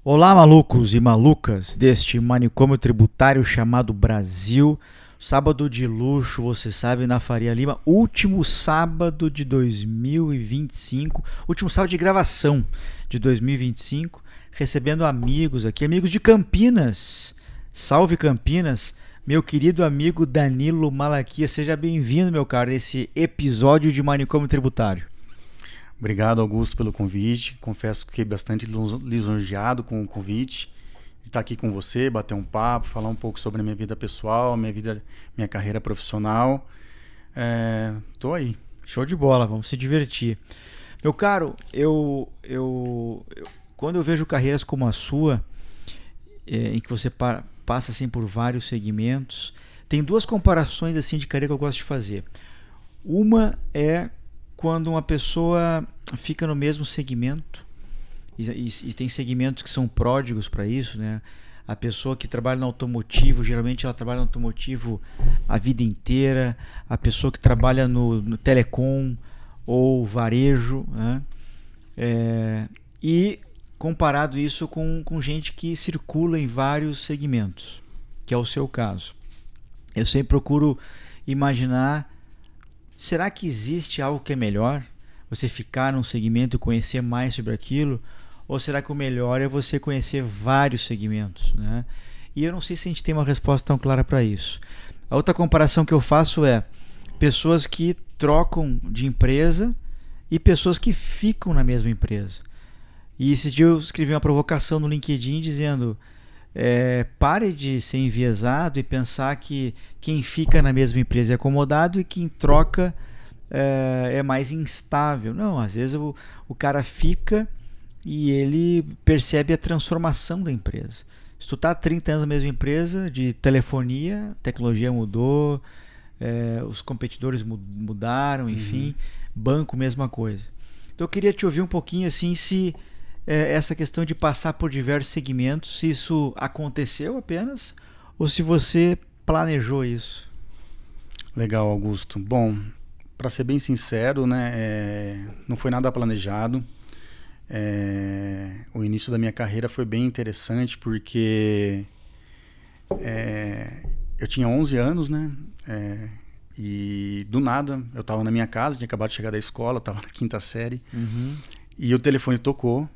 Olá, malucos e malucas deste manicômio tributário chamado Brasil. Sábado de luxo, você sabe, na Faria Lima. Último sábado de 2025. Último sábado de gravação de 2025. Recebendo amigos aqui, amigos de Campinas. Salve Campinas. Meu querido amigo Danilo Malaquias. Seja bem-vindo, meu caro, a esse episódio de Manicômio Tributário. Obrigado, Augusto, pelo convite. Confesso que fiquei bastante lisonjeado com o convite de estar aqui com você, bater um papo, falar um pouco sobre a minha vida pessoal, minha carreira profissional. Tô aí. Show de bola, vamos se divertir. Meu caro, quando eu vejo carreiras como a sua, em que você passa assim por vários segmentos, tem duas comparações assim de carreira que eu gosto de fazer. Uma é quando uma pessoa fica no mesmo segmento, e tem segmentos que são pródigos para isso, né? A pessoa que trabalha no automotivo, geralmente ela trabalha no automotivo a vida inteira. A pessoa que trabalha no telecom ou varejo, né? E comparado isso com gente que circula em vários segmentos, que é o seu caso. Eu sempre procuro imaginar, será que existe algo que é melhor? Você ficar num segmento e conhecer mais sobre aquilo? Ou será que o melhor é você conhecer vários segmentos, né? E eu não sei se a gente tem uma resposta tão clara para isso. A outra comparação que eu faço é pessoas que trocam de empresa e pessoas que ficam na mesma empresa. E esse dia eu escrevi uma provocação no LinkedIn dizendo: pare de ser enviesado e pensar que quem fica na mesma empresa é acomodado e quem troca é mais instável. Não, às vezes o cara fica e ele percebe a transformação da empresa. Se tu está há 30 anos na mesma empresa de telefonia, a tecnologia mudou, os competidores mudaram, enfim, banco, mesma coisa. Então eu queria te ouvir um pouquinho assim, se essa questão de passar por diversos segmentos, se isso aconteceu apenas ou se você planejou isso. Legal, Augusto. Bom, para ser bem sincero, né, não foi nada planejado. O início da minha carreira foi bem interessante porque eu tinha 11 anos, né? E do nada eu estava na minha casa, tinha acabado de chegar da escola, estava na quinta série, e o telefone tocou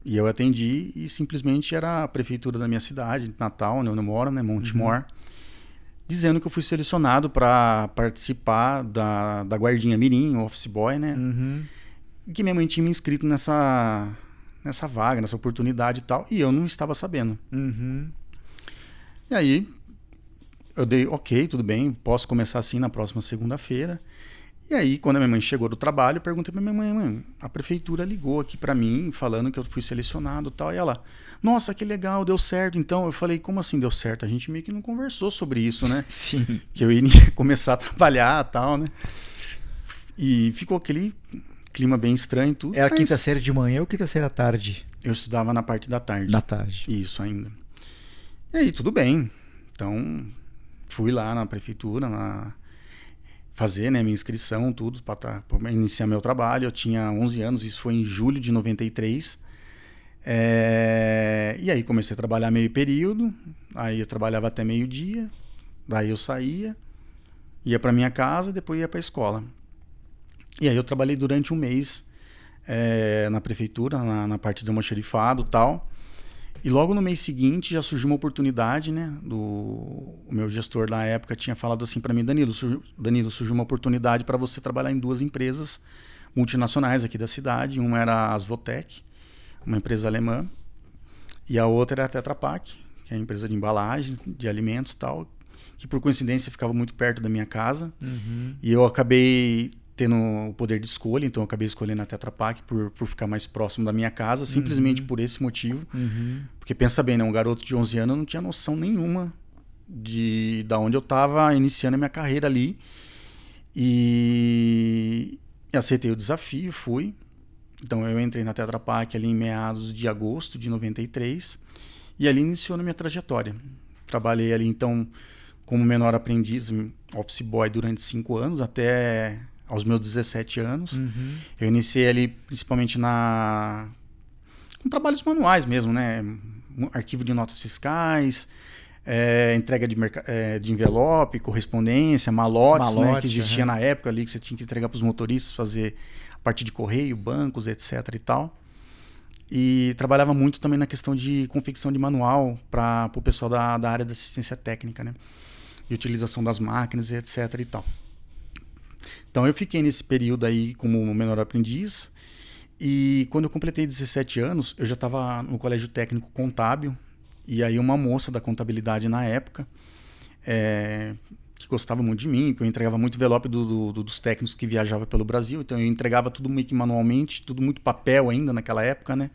e eu atendi e simplesmente era a prefeitura da minha cidade, Natal, onde eu moro, né? Montemor, dizendo que eu fui selecionado para participar da Guardinha Mirim, o Office Boy, né? E que minha mãe tinha me inscrito nessa vaga, nessa oportunidade e tal, e eu não estava sabendo. E aí eu dei, ok, tudo bem, posso começar assim na próxima segunda-feira. E aí, quando a minha mãe chegou do trabalho, eu perguntei pra minha mãe, a prefeitura ligou aqui pra mim, falando que eu fui selecionado e tal. E ela, nossa, que legal, deu certo. Então, eu falei, como assim deu certo? A gente meio que não conversou sobre isso, né? Sim. Que eu ia começar a trabalhar e tal, né? E ficou aquele clima bem estranho e tudo. Era quinta série de manhã ou quinta série à tarde? Eu estudava na parte da tarde. Da tarde. Isso ainda. E aí, tudo bem. Então, fui lá na prefeitura, fazer, né, minha inscrição, tudo, para iniciar meu trabalho. Eu tinha 11 anos, isso foi em julho de 93. E aí comecei a trabalhar meio período, aí eu trabalhava até meio-dia, daí eu saía, ia para minha casa, depois ia para a escola. E aí eu trabalhei durante um mês na prefeitura, na parte de almoxarifado e tal. E logo no mês seguinte já surgiu uma oportunidade, né? O meu gestor na época tinha falado assim para mim, Danilo, surgiu uma oportunidade para você trabalhar em duas empresas multinacionais aqui da cidade. Uma era a Asvotec, uma empresa alemã, e a outra era a Tetra Pak, que é a empresa de embalagens, de alimentos e tal, que por coincidência ficava muito perto da minha casa. E eu acabei tendo o poder de escolha, então eu acabei escolhendo a Tetra Pak por ficar mais próximo da minha casa, simplesmente por esse motivo. Porque pensa bem, né, um garoto de 11 anos não tinha noção nenhuma da onde eu estava iniciando a minha carreira ali. E aceitei o desafio, fui. Então eu entrei na Tetra Pak ali em meados de agosto de 93 e ali iniciou a minha trajetória. Trabalhei ali então como menor aprendiz, office boy durante 5 anos, até aos meus 17 anos. Eu iniciei ali principalmente com trabalhos manuais mesmo, né? Arquivo de notas fiscais, entrega de envelope, correspondência, malotes, né? Que existia na época ali, que você tinha que entregar para os motoristas, fazer a parte de correio, bancos, etc. e tal. E trabalhava muito também na questão de confecção de manual para o pessoal da área da assistência técnica, né? E utilização das máquinas, etc. e tal. Então eu fiquei nesse período aí como menor aprendiz. E quando eu completei 17 anos, eu já estava no colégio técnico contábil. E aí uma moça da contabilidade na época, que gostava muito de mim, que eu entregava muito envelope dos técnicos que viajavam pelo Brasil. Então eu entregava tudo meio que manualmente, tudo muito papel ainda naquela época, né?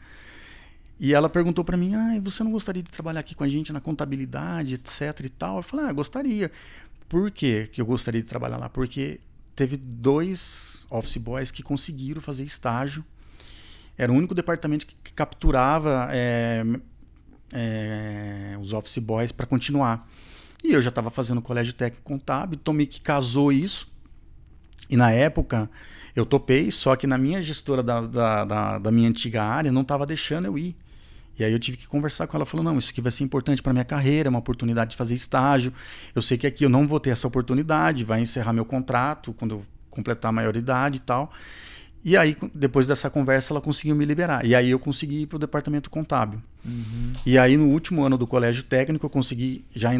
E ela perguntou para mim, você não gostaria de trabalhar aqui com a gente na contabilidade, etc e tal? Eu falei, gostaria. Por quê que eu gostaria de trabalhar lá? Porque teve 2 office boys que conseguiram fazer estágio. Era o único departamento que capturava os office boys para continuar. E eu já estava fazendo colégio técnico contábil, então meio que casou isso. E na época eu topei, só que na minha gestora da minha antiga área não estava deixando eu ir. E aí eu tive que conversar com ela, falou, não, isso aqui vai ser importante para minha carreira, é uma oportunidade de fazer estágio. Eu sei que aqui eu não vou ter essa oportunidade, vai encerrar meu contrato quando eu completar a maioridade e tal. E aí, depois dessa conversa, ela conseguiu me liberar. E aí eu consegui ir para o departamento contábil. Uhum. E aí, no último ano do colégio técnico, eu consegui já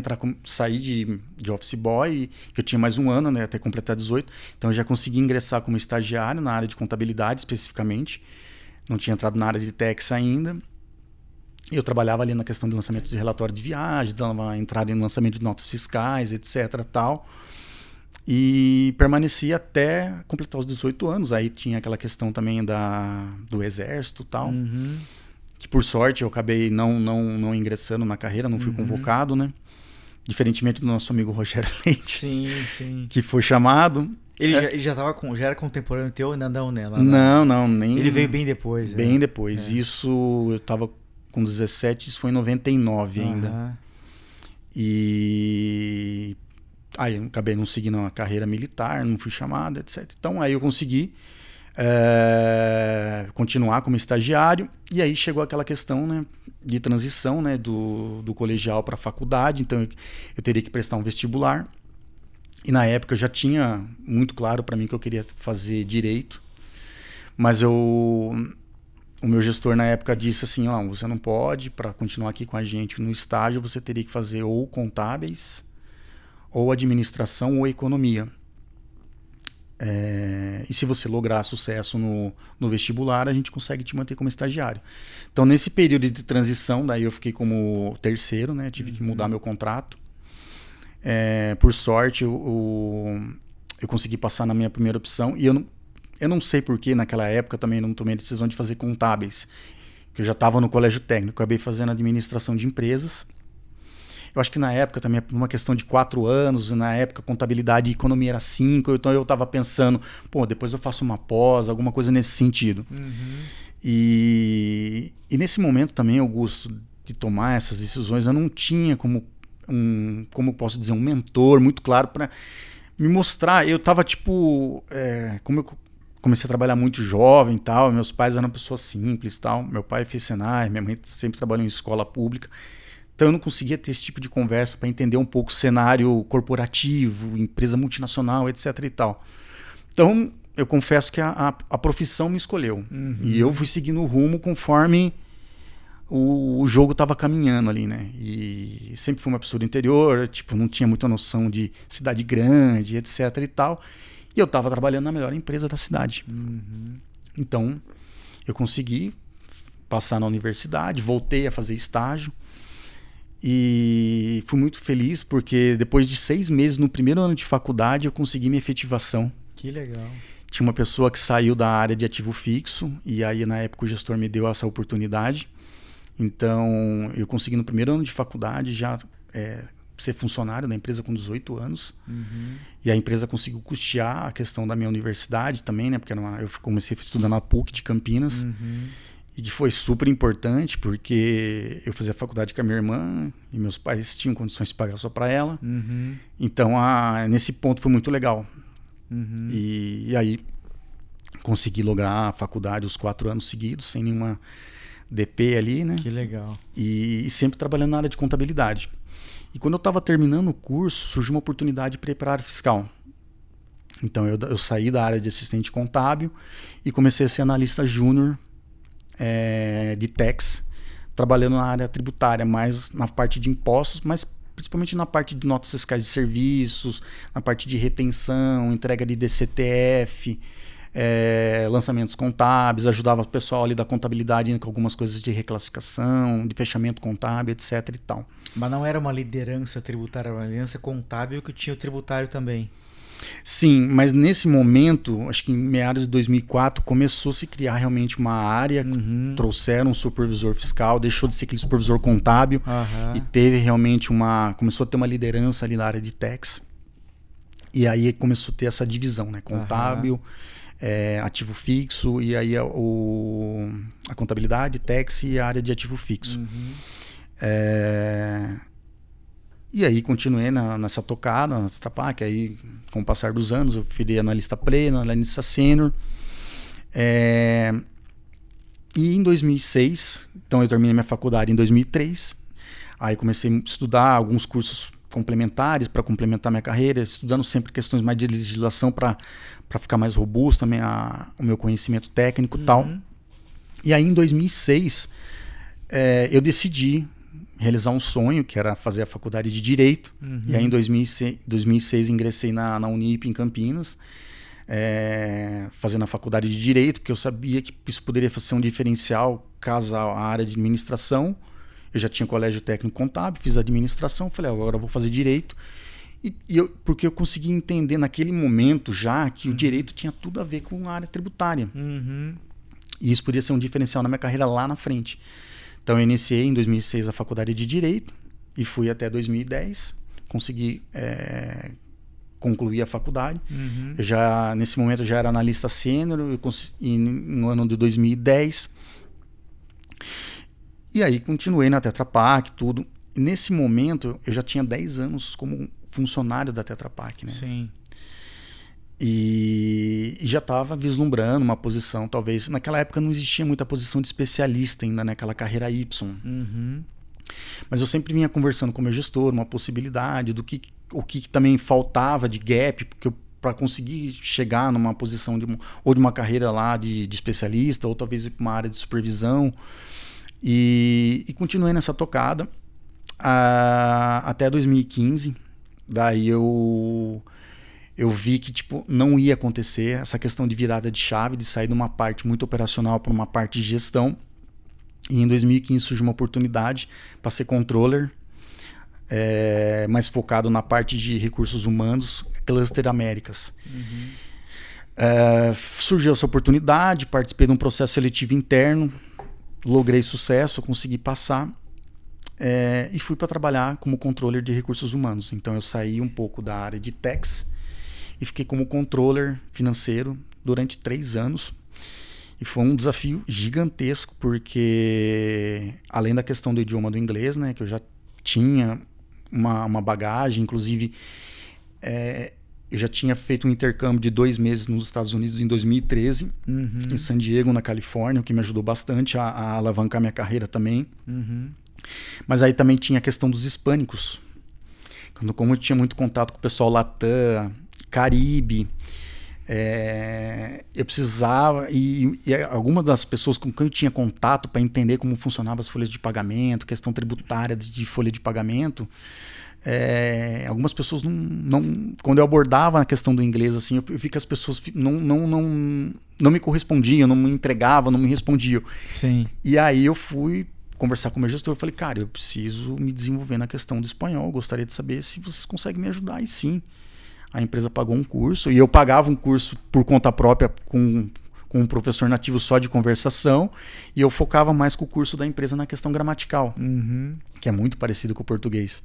sair de office boy, que eu tinha mais um ano, né, até completar 18. Então, eu já consegui ingressar como estagiário na área de contabilidade, especificamente. Não tinha entrado na área de tax ainda. Eu trabalhava ali na questão de lançamento de relatório de viagem, dava entrada em lançamento de notas fiscais, etc. tal. E permaneci até completar os 18 anos. Aí tinha aquela questão também do exército e tal. Uhum. Que por sorte eu acabei não ingressando na carreira, não fui convocado, né? Diferentemente do nosso amigo Rogério Leite. Sim, sim. Que foi chamado. Ele já era contemporâneo teu, ainda não, né? Não, nem. Ele veio bem depois. Bem depois. Isso eu tava com 17, isso foi em 99 ainda. E aí eu acabei não seguindo a carreira militar, não fui chamado, etc. Então aí eu consegui continuar como estagiário. E aí chegou aquela questão, né, de transição, né, do colegial para a faculdade. Então eu teria que prestar um vestibular. E na época eu já tinha muito claro para mim que eu queria fazer direito. Mas o meu gestor na época disse assim, você não pode, para continuar aqui com a gente no estágio, você teria que fazer ou contábeis, ou administração, ou economia. E se você lograr sucesso no vestibular, a gente consegue te manter como estagiário. Então, nesse período de transição, daí eu fiquei como terceiro, né? Tive que mudar meu contrato. Por sorte, eu consegui passar na minha primeira opção. E eu não sei porquê, naquela época também não tomei a decisão de fazer contábeis. Que eu já estava no colégio técnico, acabei fazendo administração de empresas. Eu acho que na época também, por uma questão de 4 anos, na época contabilidade e economia era 5, então eu estava pensando, depois eu faço uma pós, alguma coisa nesse sentido. Uhum. E nesse momento também, Augusto, de tomar essas decisões, eu não tinha como posso dizer, um mentor muito claro para me mostrar. Eu estava como eu comecei a trabalhar muito jovem e tal, meus pais eram pessoas simples e tal, meu pai fez Senai, minha mãe sempre trabalhou em escola pública. Então eu não conseguia ter esse tipo de conversa para entender um pouco o cenário corporativo, empresa multinacional, etc. e tal. Então eu confesso que a profissão me escolheu. Uhum. E eu fui seguindo o rumo conforme o jogo estava caminhando ali, né? E sempre fui uma pessoa do interior, não tinha muita noção de cidade grande, etc. e tal. E eu estava trabalhando na melhor empresa da cidade. Uhum. Então eu consegui passar na universidade, voltei a fazer estágio. E fui muito feliz porque depois de 6 meses no primeiro ano de faculdade eu consegui minha efetivação. Que legal. Tinha uma pessoa que saiu da área de ativo fixo e aí na época o gestor me deu essa oportunidade. Então eu consegui no primeiro ano de faculdade já ser funcionário da empresa com 18 anos. Uhum. E a empresa conseguiu custear a questão da minha universidade também, né? Porque eu comecei a estudar na PUC de Campinas. Uhum. E que foi super importante, porque eu fazia faculdade com a minha irmã e meus pais tinham condições de pagar só para ela. Uhum. Então, nesse ponto foi muito legal. Uhum. E aí, consegui lograr a faculdade os 4 anos seguidos, sem DP ali, né? Que legal. E sempre trabalhando na área de contabilidade. E quando eu estava terminando o curso, surgiu uma oportunidade para ir para a área fiscal. Então eu saí da área de assistente contábil e comecei a ser analista júnior de tax, trabalhando na área tributária, mais na parte de impostos, mas principalmente na parte de notas fiscais de serviços, na parte de retenção, entrega de DCTF, lançamentos contábeis, ajudava o pessoal ali da contabilidade com algumas coisas de reclassificação, de fechamento contábil, etc. e tal. Mas não era uma liderança tributária, era uma liderança contábil que tinha o tributário também. Sim, mas nesse momento, acho que em meados de 2004, começou a se criar realmente uma área, trouxeram um supervisor fiscal, deixou de ser aquele supervisor contábil e teve realmente começou a ter uma liderança ali na área de tax. E aí começou a ter essa divisão, né? Contábil, ativo fixo, e aí a contabilidade, tax e a área de ativo fixo. E aí continuei nessa tocada, na Tetrapac. Aí, com o passar dos anos, eu virei analista pleno, analista sênior. E em 2006, então eu terminei minha faculdade em 2003. Aí comecei a estudar alguns cursos complementares para complementar minha carreira, estudando sempre questões mais de legislação para ficar mais robusto também o meu conhecimento técnico e tal. E aí em 2006 eu decidi realizar um sonho, que era fazer a faculdade de Direito. E aí em 2006 ingressei na Unip em Campinas, fazendo a faculdade de Direito, porque eu sabia que isso poderia ser um diferencial caso a área de administração. Eu já tinha colégio técnico contábil, fiz administração, falei, agora eu vou fazer Direito. Porque eu consegui entender naquele momento já que o Direito tinha tudo a ver com a área tributária. E isso poderia ser um diferencial na minha carreira lá na frente. Então eu iniciei em 2006 a faculdade de Direito e fui até 2010, consegui concluir a faculdade. Nesse momento eu já era analista sênior, no ano de 2010. E aí continuei na Tetra Pak, tudo. Nesse momento eu já tinha 10 anos como funcionário da Tetra Pak, né? Sim. E já estava vislumbrando uma posição, talvez. Naquela época não existia muita posição de especialista ainda, naquela carreira Y. Mas eu sempre vinha conversando com o meu gestor, uma possibilidade do o que também faltava de gap, porque para conseguir chegar numa posição de uma carreira lá de especialista, ou talvez ir para uma área de supervisão. E continuei nessa tocada até 2015. Daí eu vi que não ia acontecer essa questão de virada de chave, de sair de uma parte muito operacional para uma parte de gestão. E em 2015 surgiu uma oportunidade para ser controller, mais focado na parte de recursos humanos, Cluster Américas. Surgiu essa oportunidade, participei de um processo seletivo interno, logrei sucesso, consegui passar. E fui para trabalhar como controller de recursos humanos. Então eu saí um pouco da área de tax e fiquei como controller financeiro durante 3 anos. E foi um desafio gigantesco, porque além da questão do idioma do inglês, né, que eu já tinha uma bagagem, inclusive eu já tinha feito um intercâmbio de 2 meses nos Estados Unidos em 2013, em San Diego, na Califórnia, o que me ajudou bastante a alavancar minha carreira também. Mas aí também tinha a questão dos hispânicos. Como eu tinha muito contato com o pessoal Latam, Caribe, eu precisava, e algumas das pessoas com quem eu tinha contato para entender como funcionavam as folhas de pagamento, questão tributária de folha de pagamento, algumas pessoas não, quando eu abordava a questão do inglês, assim, eu vi que as pessoas não me correspondiam, não me entregavam, não me respondiam. Sim. E aí eu fui conversar com o meu gestor, eu falei, cara, eu preciso me desenvolver na questão do espanhol, eu gostaria de saber se vocês conseguem me ajudar. E sim, a empresa pagou um curso, e eu pagava um curso por conta própria com um professor nativo só de conversação, e eu focava mais com o curso da empresa na questão gramatical, que é muito parecido com o português.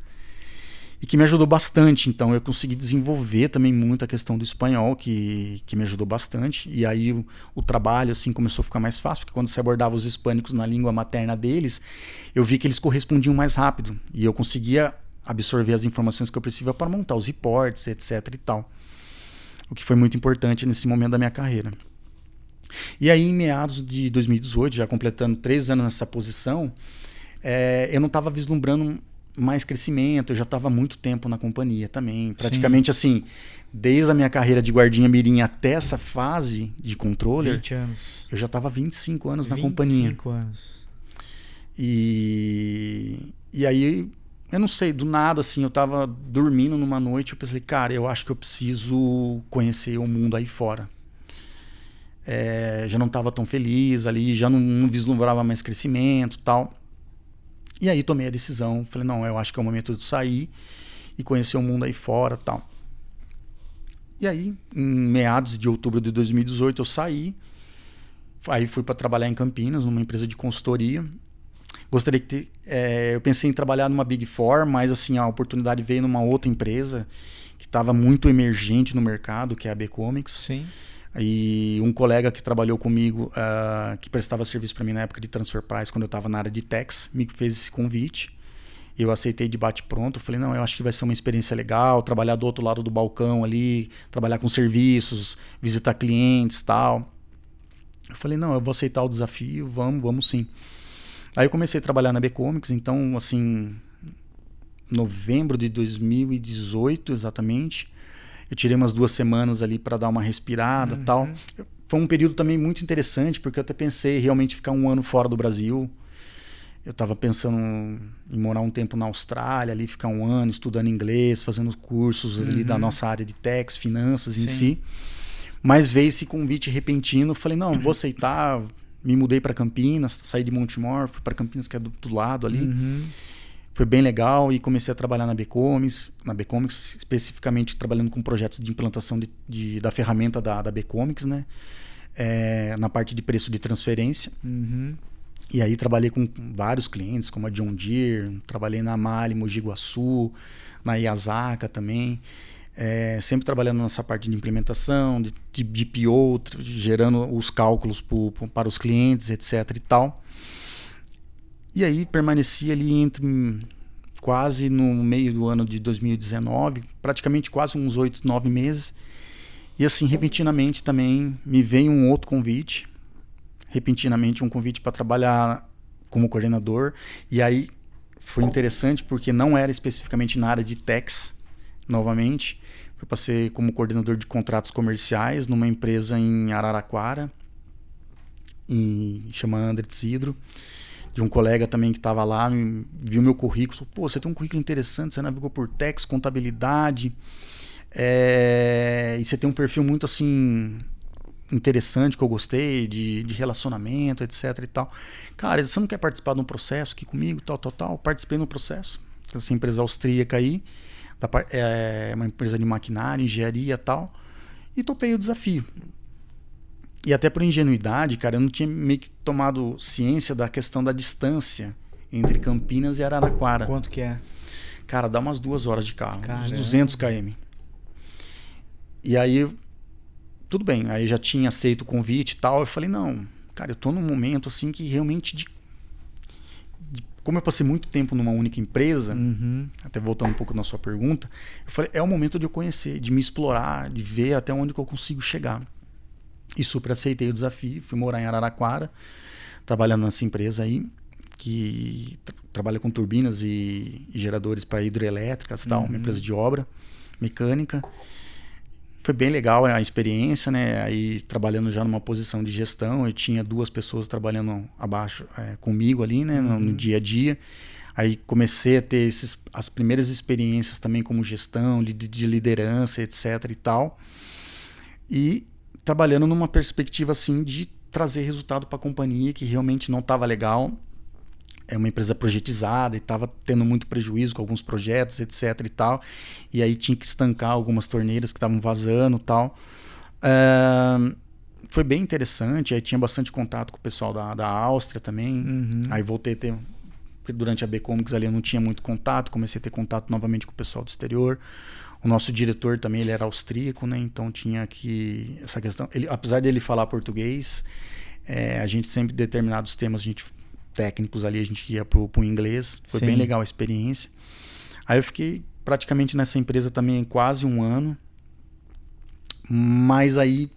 E que me ajudou bastante. Então eu consegui desenvolver também muito a questão do espanhol, que me ajudou bastante. E aí o trabalho assim começou a ficar mais fácil, porque quando você abordava os hispânicos na língua materna deles, eu vi que eles correspondiam mais rápido. E eu conseguia absorver as informações que eu precisava para montar os reports, etc. e tal. O que foi muito importante nesse momento da minha carreira. E aí, em meados de 2018, já completando 3 anos nessa posição, eu não estava vislumbrando mais crescimento, eu já estava há muito tempo na companhia também. Praticamente assim, desde a minha carreira de guardinha mirim até essa fase de controller, 20 anos. Eu já estava há 25 anos na companhia. 25 anos. E aí, eu não sei, do nada, assim, eu estava dormindo numa noite, eu pensei, cara, eu acho que eu preciso conhecer o mundo aí fora. Já não estava tão feliz ali, já não vislumbrava mais crescimento e tal. E aí tomei a decisão, falei, não, eu acho que é o momento de sair e conhecer o mundo aí fora e tal. E aí, em meados de outubro de 2018, eu saí. Aí fui para trabalhar em Campinas, numa empresa de consultoria. Gostaria de ter... eu pensei em trabalhar numa Big Four, mas assim, a oportunidade veio numa outra empresa que estava muito emergente no mercado, que é a B-Comics. Sim. E um colega que trabalhou comigo, que prestava serviço para mim na época de Transfer Price, quando eu estava na área de tax, me fez esse convite. Eu aceitei de bate-pronto. Falei, não, eu acho que vai ser uma experiência legal, trabalhar do outro lado do balcão ali, trabalhar com serviços, visitar clientes e tal. Eu falei, não, eu vou aceitar o desafio, vamos sim. Aí eu comecei a trabalhar na B-Comics, então, assim, novembro de 2018, exatamente. Eu tirei umas 2 semanas ali para dar uma respirada e tal. Foi um período também muito interessante, porque eu até pensei realmente ficar 1 ano fora do Brasil. Eu estava pensando em morar um tempo na Austrália, ali ficar 1 ano estudando inglês, fazendo cursos ali da nossa área de tax, finanças em si. Mas veio esse convite repentino, eu falei, não, vou aceitar. Me mudei para Campinas, saí de Montemor, fui para Campinas, que é do lado ali. Foi bem legal e comecei a trabalhar na B-Comics, especificamente trabalhando com projetos de implantação da ferramenta da B-Comics, né? Na parte de preço de transferência. E aí trabalhei com vários clientes, como a John Deere, trabalhei na Mali, Mogi Guaçu, na Iazaka também. Sempre trabalhando nessa parte de implementação, de PO, gerando os cálculos para os clientes, etc. e tal. E aí permaneci ali quase no meio do ano de 2019, praticamente quase uns 8, 9 meses. E assim, repentinamente também me veio um outro convite. Repentinamente um convite para trabalhar como coordenador. E aí foi interessante porque não era especificamente na área de tax, novamente. Eu passei como coordenador de contratos comerciais numa empresa em Araraquara, chama Andritz Hidro, de um colega também que estava lá, viu meu currículo, falou, pô, você tem um currículo interessante, você navegou por tax, contabilidade, e você tem um perfil muito assim interessante, que eu gostei, de relacionamento, etc e tal. Cara, você não quer participar de um processo aqui comigo, tal? Participei no processo, essa empresa austríaca aí, é uma empresa de maquinário, engenharia e tal, e topei o desafio. E até por ingenuidade, cara, eu não tinha meio que tomado ciência da questão da distância entre Campinas e Araraquara. Quanto que é? Cara, dá umas 2 horas de carro, Caramba. uns 200 km. E aí, tudo bem, aí eu já tinha aceito o convite e tal, eu falei, não, cara, eu tô num momento assim que realmente como eu passei muito tempo numa única empresa, até voltando um pouco na sua pergunta, eu falei, é o momento de eu conhecer, de me explorar, de ver até onde que eu consigo chegar. E super aceitei o desafio, fui morar em Araraquara, trabalhando nessa empresa aí, que trabalha com turbinas e geradores para hidroelétricas e tal, uma empresa de obra mecânica. Foi bem legal a experiência, né? Aí trabalhando já numa posição de gestão, eu tinha 2 pessoas trabalhando abaixo comigo ali, né? No dia a dia. Aí comecei a ter as primeiras experiências também como gestão, de liderança, etc e tal. E trabalhando numa perspectiva assim de trazer resultado para a companhia que realmente não estava legal. É uma empresa projetizada e estava tendo muito prejuízo com alguns projetos, etc e tal. E aí tinha que estancar algumas torneiras que estavam vazando e tal. Foi bem interessante. Aí tinha bastante contato com o pessoal da Áustria também. Aí voltei a ter... Porque durante a B-Comics ali eu não tinha muito contato. Comecei a ter contato novamente com o pessoal do exterior. O nosso diretor também, ele era austríaco, né? Então tinha que... Essa questão... apesar dele falar português, a gente sempre, determinados temas, técnicos ali, a gente ia pro inglês. Foi bem legal a experiência. Aí eu fiquei praticamente nessa empresa também quase 1 ano. Mas aí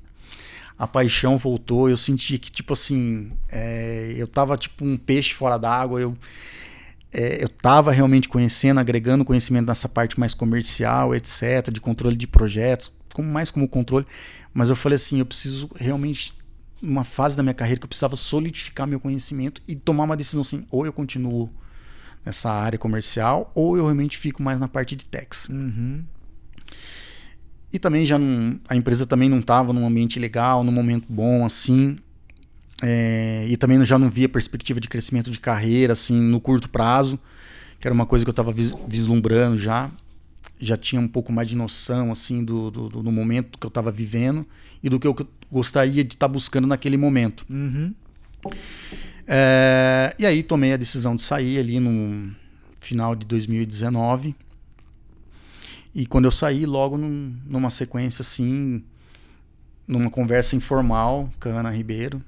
a paixão voltou, eu senti que, tipo assim, eu tava tipo um peixe fora d'água, eu tava realmente conhecendo, agregando conhecimento nessa parte mais comercial, etc., de controle de projetos, mais como controle, mas eu falei assim, eu preciso realmente, uma fase da minha carreira que eu precisava solidificar meu conhecimento e tomar uma decisão assim, ou eu continuo nessa área comercial, ou eu realmente fico mais na parte de techs. Uhum. E também a empresa também não estava num ambiente legal, num momento bom, assim. E também já não via perspectiva de crescimento de carreira, assim, no curto prazo, que era uma coisa que eu estava vislumbrando já. Já tinha um pouco mais de noção, assim, do momento que eu estava vivendo e do que eu gostaria de estar buscando naquele momento. Uhum. E aí tomei a decisão de sair ali no final de 2019. E quando eu saí, logo numa sequência assim, numa conversa informal com a Ana Ribeiro,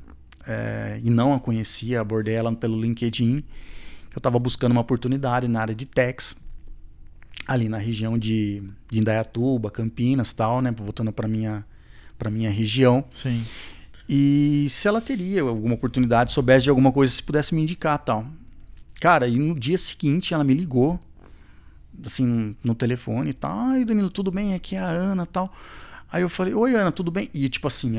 e não a conhecia, abordei ela pelo LinkedIn, eu estava buscando uma oportunidade na área de techs, ali na região de Indaiatuba, Campinas, tal, né, voltando para minha região. Sim. E se ela teria alguma oportunidade, soubesse de alguma coisa, se pudesse me indicar, tal. Cara, e no dia seguinte ela me ligou, assim, no telefone e tal. Ai, Danilo, tudo bem? Aqui é a Ana e tal. Aí eu falei, oi, Ana, tudo bem? E tipo assim,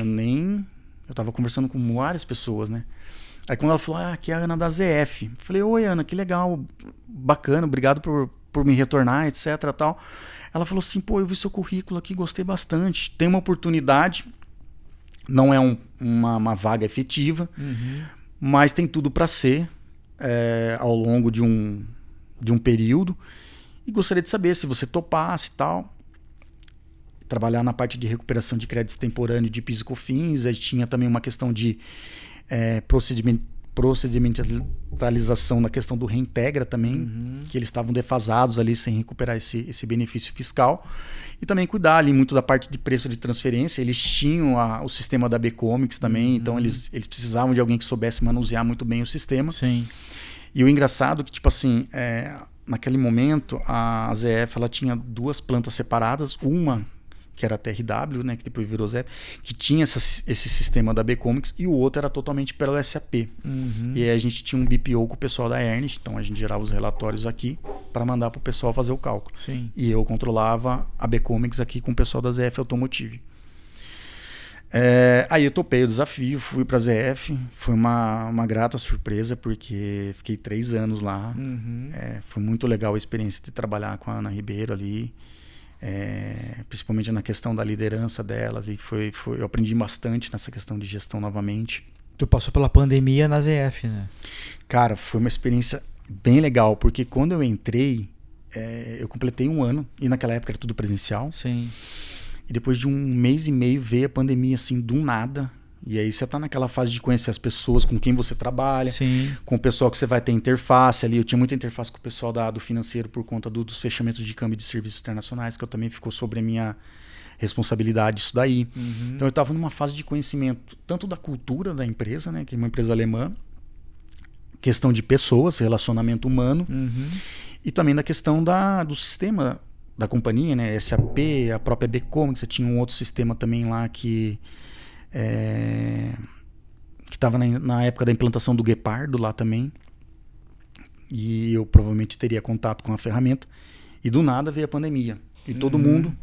eu tava conversando com várias pessoas, né? Aí quando ela falou, aqui é a Ana da ZF. Eu falei, oi, Ana, que legal, bacana, obrigado por me retornar, etc, tal. Ela falou assim, pô, eu vi seu currículo aqui, gostei bastante. Tem uma oportunidade, não é uma vaga efetiva, mas tem tudo para ser ao longo de um período. E gostaria de saber se você topasse e tal. Trabalhar na parte de recuperação de créditos extemporâneos de PIS e COFINS. Aí tinha também uma questão de procedimentalização na questão do Reintegra também, que eles estavam defasados ali sem recuperar esse benefício fiscal. E também cuidar ali muito da parte de preço de transferência. Eles tinham o sistema da B-Comics também, então eles precisavam de alguém que soubesse manusear muito bem o sistema. Sim. E o engraçado é que, tipo assim, naquele momento, a ZF ela tinha duas plantas separadas, uma que era a TRW, né, que depois virou ZF, que tinha esse sistema da B-Comics, e o outro era totalmente pelo SAP. E aí a gente tinha um BPO com o pessoal da Ernest, então a gente gerava os relatórios aqui para mandar para o pessoal fazer o cálculo. Sim. E eu controlava a B-Comics aqui com o pessoal da ZF Automotive. Aí eu topei o desafio, fui para a ZF, foi uma grata surpresa, porque fiquei 3 anos lá. Foi muito legal a experiência de trabalhar com a Ana Ribeiro ali, principalmente na questão da liderança dela. Eu aprendi bastante nessa questão de gestão novamente. Tu passou pela pandemia na ZF, né? Cara, foi uma experiência bem legal, porque quando eu entrei, eu completei 1 ano, e naquela época era tudo presencial. Sim. E depois de 1 mês e meio veio a pandemia assim, do nada. E aí você tá naquela fase de conhecer as pessoas com quem você trabalha, Sim. com o pessoal que você vai ter interface ali. Eu tinha muita interface com o pessoal do financeiro por conta dos fechamentos de câmbio de serviços internacionais, que eu também ficou sobre a minha responsabilidade isso daí. Então eu estava numa fase de conhecimento tanto da cultura da empresa, né, que é uma empresa alemã, questão de pessoas, relacionamento humano, e também da questão do sistema da companhia, né, SAP, a própria B-Comics. Você tinha um outro sistema também lá que estava na época da implantação do Guepardo lá também, e eu provavelmente teria contato com a ferramenta, e do nada veio a pandemia, e todo mundo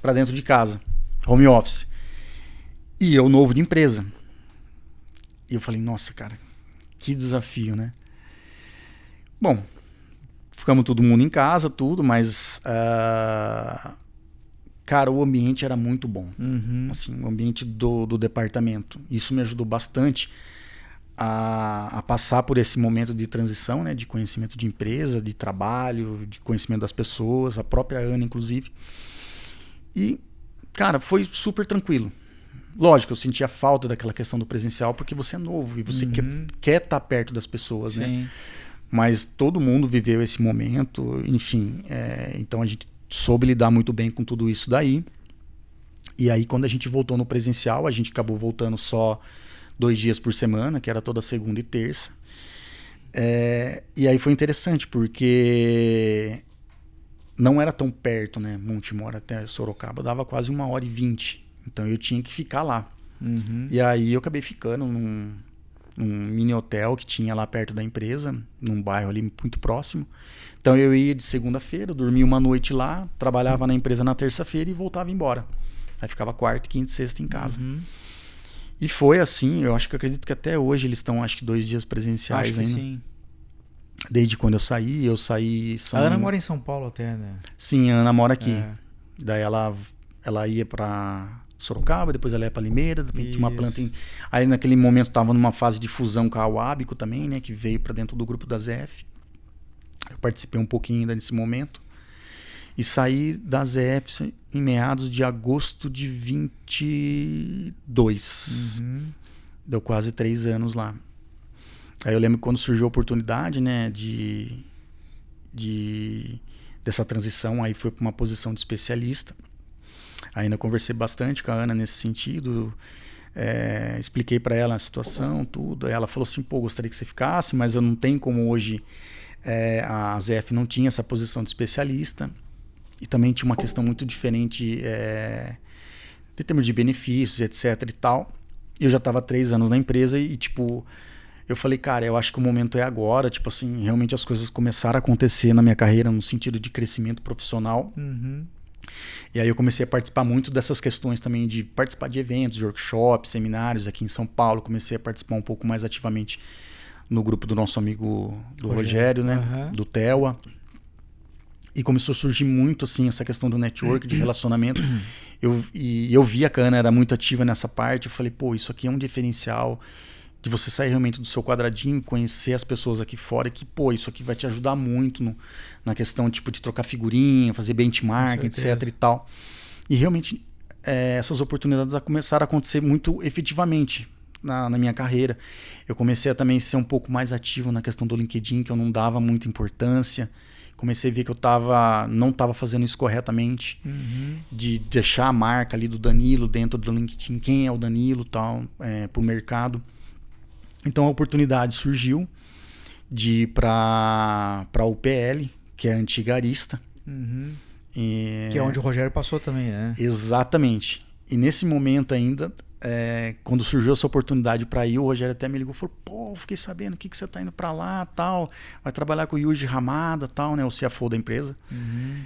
para dentro de casa, home office, e eu novo de empresa. E eu falei, nossa, cara, que desafio, né? Bom, ficamos todo mundo em casa, tudo, mas cara, o ambiente era muito bom. Assim, o ambiente do departamento. Isso me ajudou bastante a passar por esse momento de transição, né, de conhecimento de empresa, de trabalho, de conhecimento das pessoas, a própria Ana, inclusive. E, cara, foi super tranquilo. Lógico, eu sentia falta daquela questão do presencial, porque você é novo e você quer estar perto das pessoas, né? Mas todo mundo viveu esse momento, enfim. Então a gente soube lidar muito bem com tudo isso daí. E aí, quando a gente voltou no presencial, a gente acabou voltando só 2 dias por semana, que era toda segunda e terça. E aí foi interessante, porque não era tão perto, né? Montemor até Sorocaba dava quase 1h20. Então eu tinha que ficar lá. Uhum. E aí eu acabei ficando num mini hotel que tinha lá perto da empresa, num bairro ali muito próximo. Então eu ia de segunda-feira, dormia uma noite lá, trabalhava na empresa na terça-feira e voltava embora. Aí ficava quarta, quinta e sexta em casa. Uhum. E foi assim, eu acredito que até hoje eles estão, acho que 2 dias presenciais Acho que ainda. sim. Desde quando eu saí. A Ana mora em São Paulo até, né? Sim, a Ana mora aqui. É. Daí ela ia pra Sorocaba, depois ela ia pra Limeira, depois tinha uma planta em... Aí naquele momento estava numa fase de fusão com a Uábico também, né? Que veio para dentro do grupo da ZF. Eu participei um pouquinho ainda nesse momento. E saí da ZF em meados de agosto de 22. Uhum. Deu quase 3 anos lá. Aí eu lembro que quando surgiu a oportunidade, né, dessa transição, aí foi para uma posição de especialista. Ainda conversei bastante com a Ana nesse sentido, expliquei para ela a situação, tudo. Aí ela falou assim, pô, gostaria que você ficasse, mas eu não tenho como hoje, a ZF não tinha essa posição de especialista. E também tinha uma questão muito diferente em termos de benefícios, etc e tal. Eu já estava 3 anos na empresa e, tipo, eu falei, cara, eu acho que o momento é agora. Tipo assim, realmente as coisas começaram a acontecer na minha carreira no sentido de crescimento profissional. Uhum. E aí eu comecei a participar muito dessas questões também de participar de eventos, workshops, seminários aqui em São Paulo. Comecei a participar um pouco mais ativamente no grupo do nosso amigo do Rogério, né? Uhum. Do Tewa. E começou a surgir muito assim essa questão do network, de relacionamento. Eu vi que a Ana era muito ativa nessa parte. Eu falei, pô, isso aqui é um diferencial de você sair realmente do seu quadradinho, conhecer as pessoas aqui fora, e que, pô, isso aqui vai te ajudar muito na questão tipo, de trocar figurinha, fazer benchmark, etc e tal. E realmente essas oportunidades começaram a acontecer muito efetivamente na minha carreira. Eu comecei a também ser um pouco mais ativo na questão do LinkedIn, que eu não dava muita importância. Comecei a ver que eu não estava fazendo isso corretamente, de deixar a marca ali do Danilo dentro do LinkedIn, quem é o Danilo, tal, para o mercado. Então a oportunidade surgiu de ir para a UPL, que é a antiga Arista. Uhum. Que é onde o Rogério passou também, né? Exatamente. E nesse momento ainda, quando surgiu essa oportunidade para ir, o Rogério até me ligou e falou, pô, fiquei sabendo que você está indo para lá, tal, vai trabalhar com o Yuji Hamada, tal, né, o CFO da empresa. Uhum.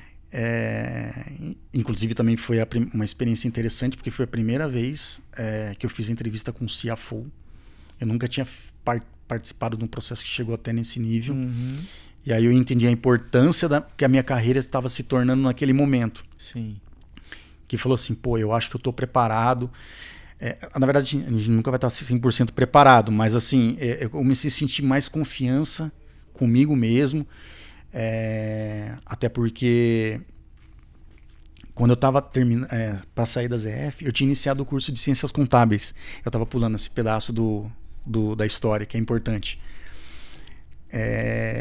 Inclusive também foi uma experiência interessante, porque foi a primeira vez que eu fiz entrevista com o CFO. Eu nunca tinha participado de um processo que chegou até nesse nível. Uhum. E aí eu entendi a importância que a minha carreira estava se tornando naquele momento. Sim. Que falou assim, pô, eu acho que eu estou preparado. Na verdade, a gente nunca vai estar 100% preparado, mas assim, eu comecei a sentir mais confiança comigo mesmo. Até porque quando eu estava para sair da ZF, eu tinha iniciado o curso de Ciências Contábeis. Eu estava pulando esse pedaço da história, que é importante.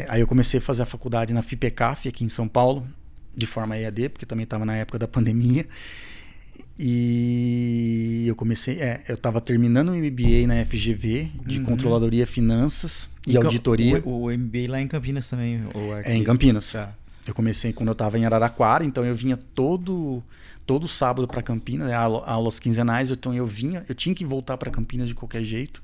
Aí eu comecei a fazer a faculdade na FIPECAF, aqui em São Paulo, de forma EAD, porque também estava na época da pandemia. E eu comecei, eu estava terminando o MBA na FGV, de Controladoria, Finanças e Auditoria. O MBA lá em Campinas também. Em Campinas. Tá. Eu comecei quando eu estava em Araraquara, então eu vinha todo sábado para Campinas, aulas quinzenais, então eu tinha que voltar para Campinas de qualquer jeito.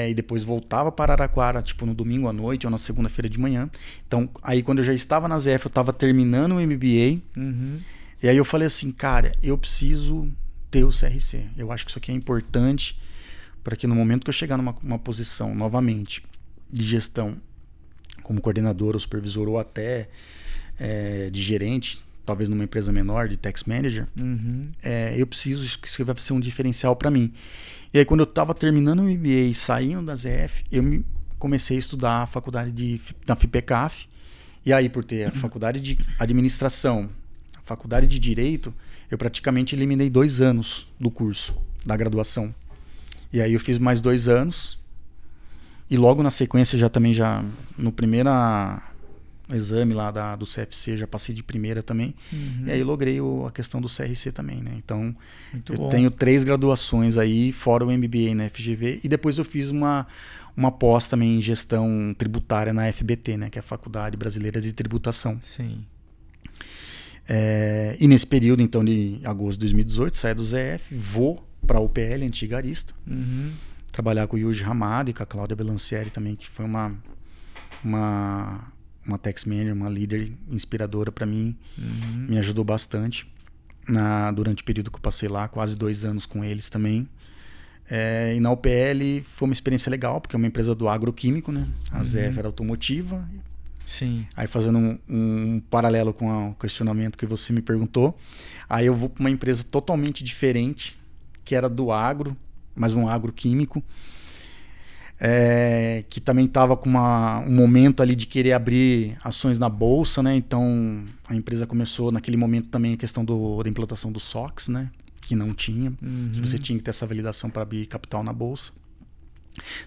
E depois voltava para Araraquara, tipo no domingo à noite ou na segunda-feira de manhã. Então, aí quando eu já estava na ZF, eu estava terminando o MBA. Uhum. E aí eu falei assim, cara, eu preciso ter o CRC. Eu acho que isso aqui é importante para que no momento que eu chegar numa posição, novamente, de gestão, como coordenador ou supervisor, ou até de gerente, talvez numa empresa menor, de tax manager, eu preciso, isso vai ser um diferencial para mim. E aí quando eu estava terminando o MBA e saindo da ZF, eu comecei a estudar a faculdade da FIPECAF. E aí, por ter a faculdade de administração, a faculdade de direito, eu praticamente eliminei 2 anos do curso, da graduação. E aí eu fiz mais 2 anos. E logo na sequência, já no primeiro exame lá do CFC, já passei de primeira também. E aí logrei a questão do CRC também, né? Então, tenho 3 graduações aí, fora o MBA na FGV. E depois eu fiz uma pós também em gestão tributária na FBT, né? Que é a Faculdade Brasileira de Tributação. Sim. E nesse período, então, de agosto de 2018, saio do ZF, vou para a UPL, antiga Arista. Uhum. Trabalhar com o Yuji Hamada e com a Cláudia Belancieri também, que foi uma tax manager, uma líder inspiradora para mim. Uhum. Me ajudou bastante durante o período que eu passei lá, quase 2 anos com eles também. E na UPL foi uma experiência legal, porque é uma empresa do agroquímico, né? A ZF era automotiva. Sim. Aí fazendo um paralelo com o questionamento que você me perguntou, aí eu vou para uma empresa totalmente diferente, que era do agro, mas um agroquímico, que também estava com um momento ali de querer abrir ações na bolsa, né? Então a empresa começou naquele momento também a questão da implantação do SOX, né? Que não tinha, que você tinha que ter essa validação para abrir capital na bolsa.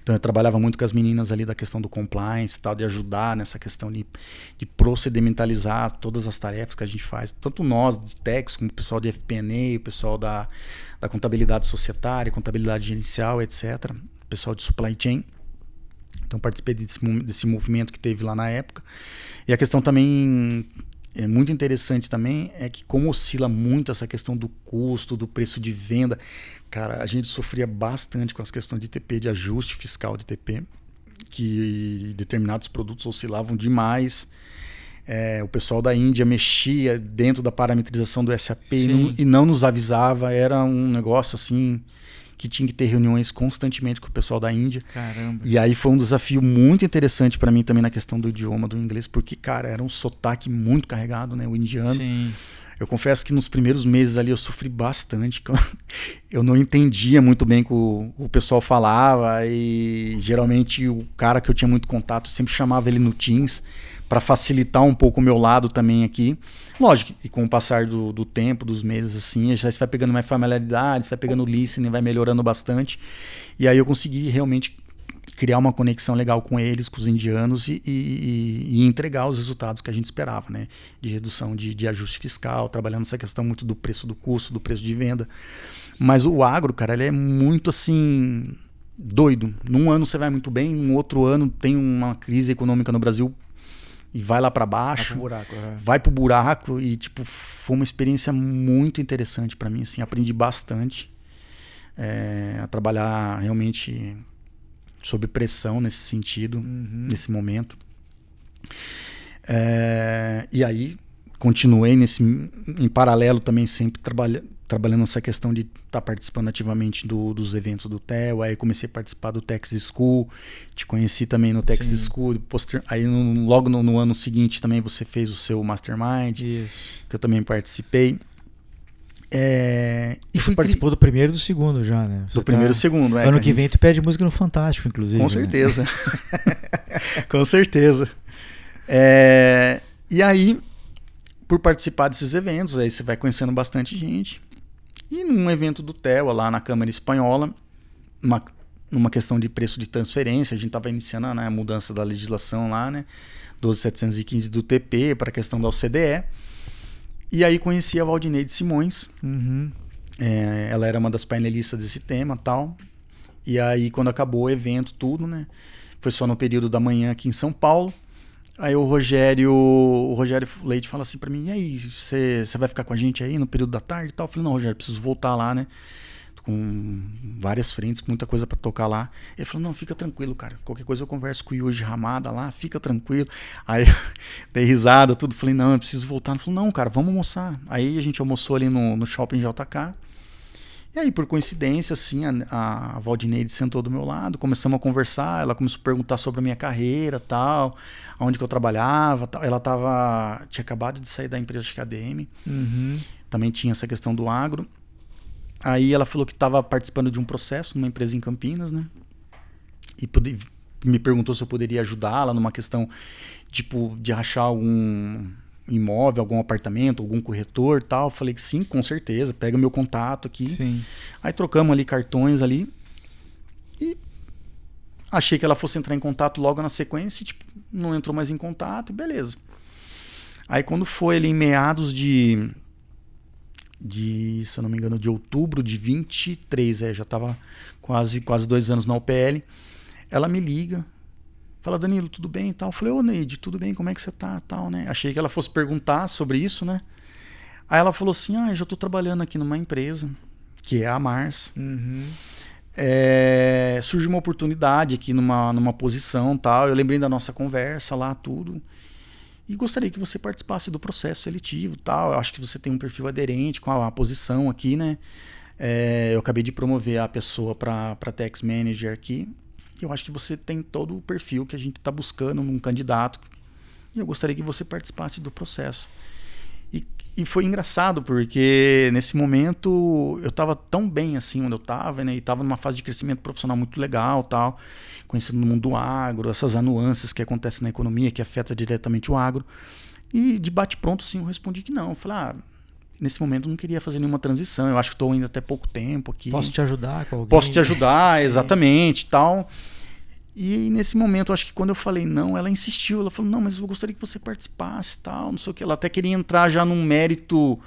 Então eu trabalhava muito com as meninas ali da questão do compliance e tal, de ajudar nessa questão de procedimentalizar todas as tarefas que a gente faz, tanto nós de Tex, como o pessoal de FP&A, o pessoal da contabilidade societária, contabilidade gerencial, etc. O pessoal de supply chain. Então participei desse movimento que teve lá na época. E a questão também é muito interessante também é que como oscila muito essa questão do custo, do preço de venda, cara, a gente sofria bastante com as questões de TP, de ajuste fiscal de TP, que determinados produtos oscilavam demais. O pessoal da Índia mexia dentro da parametrização do SAP e não nos avisava. Era um negócio assim que tinha que ter reuniões constantemente com o pessoal da Índia. Caramba. E aí foi um desafio muito interessante para mim também na questão do idioma, do inglês, porque, cara, era um sotaque muito carregado, né, o indiano. Sim. Eu confesso que nos primeiros meses ali eu sofri bastante. Eu não entendia muito bem o que o pessoal falava e geralmente o cara que eu tinha muito contato, eu sempre chamava ele no Teams para facilitar um pouco o meu lado também aqui. Lógico, e com o passar do tempo, dos meses assim, já você vai pegando mais familiaridade, você vai pegando o listening, vai melhorando bastante. E aí eu consegui realmente criar uma conexão legal com eles, com os indianos e entregar os resultados que a gente esperava, né? De redução de ajuste fiscal, trabalhando essa questão muito do preço do custo, do preço de venda. Mas o agro, cara, ele é muito assim, doido. Num ano você vai muito bem, num outro ano tem uma crise econômica no Brasil e vai lá para baixo, vai pro buraco e tipo, foi uma experiência muito interessante para mim, assim, aprendi bastante a trabalhar realmente sob pressão nesse sentido, nesse momento. E aí continuei em paralelo também sempre trabalhando nessa questão de estar participando ativamente dos eventos do TEL. Aí comecei a participar do Tex School, te conheci também no Tex School. Aí logo no ano seguinte também você fez o seu Mastermind, Isso. que eu também participei. E você participou do primeiro e do segundo já, né? Do primeiro e do segundo, Ano que vem tu pede música no Fantástico, inclusive. Com certeza. Com certeza. E aí, por participar desses eventos, aí você vai conhecendo bastante gente. E num evento do TEL, lá na Câmara Espanhola, numa questão de preço de transferência, a gente estava iniciando, né, a mudança da legislação lá, né? 12.715 do TP para a questão da OCDE. E aí conheci a Valdineide Simões. Ela era uma das painelistas desse tema e tal. E aí quando acabou o evento, tudo, né? Foi só no período da manhã aqui em São Paulo. Aí o Rogério Leite fala assim pra mim: e aí, você vai ficar com a gente aí no período da tarde e tal? Eu falei: não, Rogério, preciso voltar lá, né? Tô com várias frentes, muita coisa pra tocar lá. Ele falou: não, fica tranquilo, cara. Qualquer coisa eu converso com o Yuji Hamada lá, fica tranquilo. Aí dei risada, tudo. Falei: não, eu preciso voltar. Ele falou: não, cara, vamos almoçar. Aí a gente almoçou ali no shopping JK. E aí, por coincidência, assim, a Valdineide sentou do meu lado, começamos a conversar, ela começou a perguntar sobre a minha carreira, tal, onde que eu trabalhava, tal. Ela tinha acabado de sair da empresa de ADM, também tinha essa questão do agro. Aí ela falou que estava participando de um processo numa empresa em Campinas, né? E me perguntou se eu poderia ajudá-la numa questão, tipo, de rachar algum imóvel, algum apartamento, algum corretor, tal. Falei que sim, com certeza, pega meu contato aqui. Sim. Aí trocamos ali cartões ali e achei que ela fosse entrar em contato logo na sequência e, tipo, não entrou mais em contato e beleza. Aí quando foi ali em meados de se eu não me engano, de outubro de 23, já estava quase 2 anos na UPL, ela me liga, fala: Danilo, tudo bem e tal? Eu falei: ô Neide, tudo bem, como é que você tá? Tal, né? Achei que ela fosse perguntar sobre isso, né? Aí ela falou assim: eu já tô trabalhando aqui numa empresa que é a Mars. Uhum. Surgiu uma oportunidade aqui numa posição tal. Eu lembrei da nossa conversa lá, tudo. E gostaria que você participasse do processo seletivo tal. Eu acho que você tem um perfil aderente com a posição aqui, né? Eu acabei de promover a pessoa para Tax Manager aqui. Eu acho que você tem todo o perfil que a gente está buscando num candidato. E eu gostaria que você participasse do processo. E foi engraçado, porque nesse momento eu estava tão bem assim onde eu estava, né? E estava numa fase de crescimento profissional muito legal, tal, conhecendo o mundo do agro, essas nuances que acontecem na economia, que afeta diretamente o agro. E de bate-pronto, assim, eu respondi que não. Eu falei, nesse momento eu não queria fazer nenhuma transição, eu acho que estou indo até pouco tempo aqui. Posso te ajudar com alguém? Posso te ajudar, exatamente, tal. E nesse momento, eu acho que quando eu falei não, ela insistiu. Ela falou, não, mas eu gostaria que você participasse, tal, não sei o que. Ela até queria entrar já num mérito.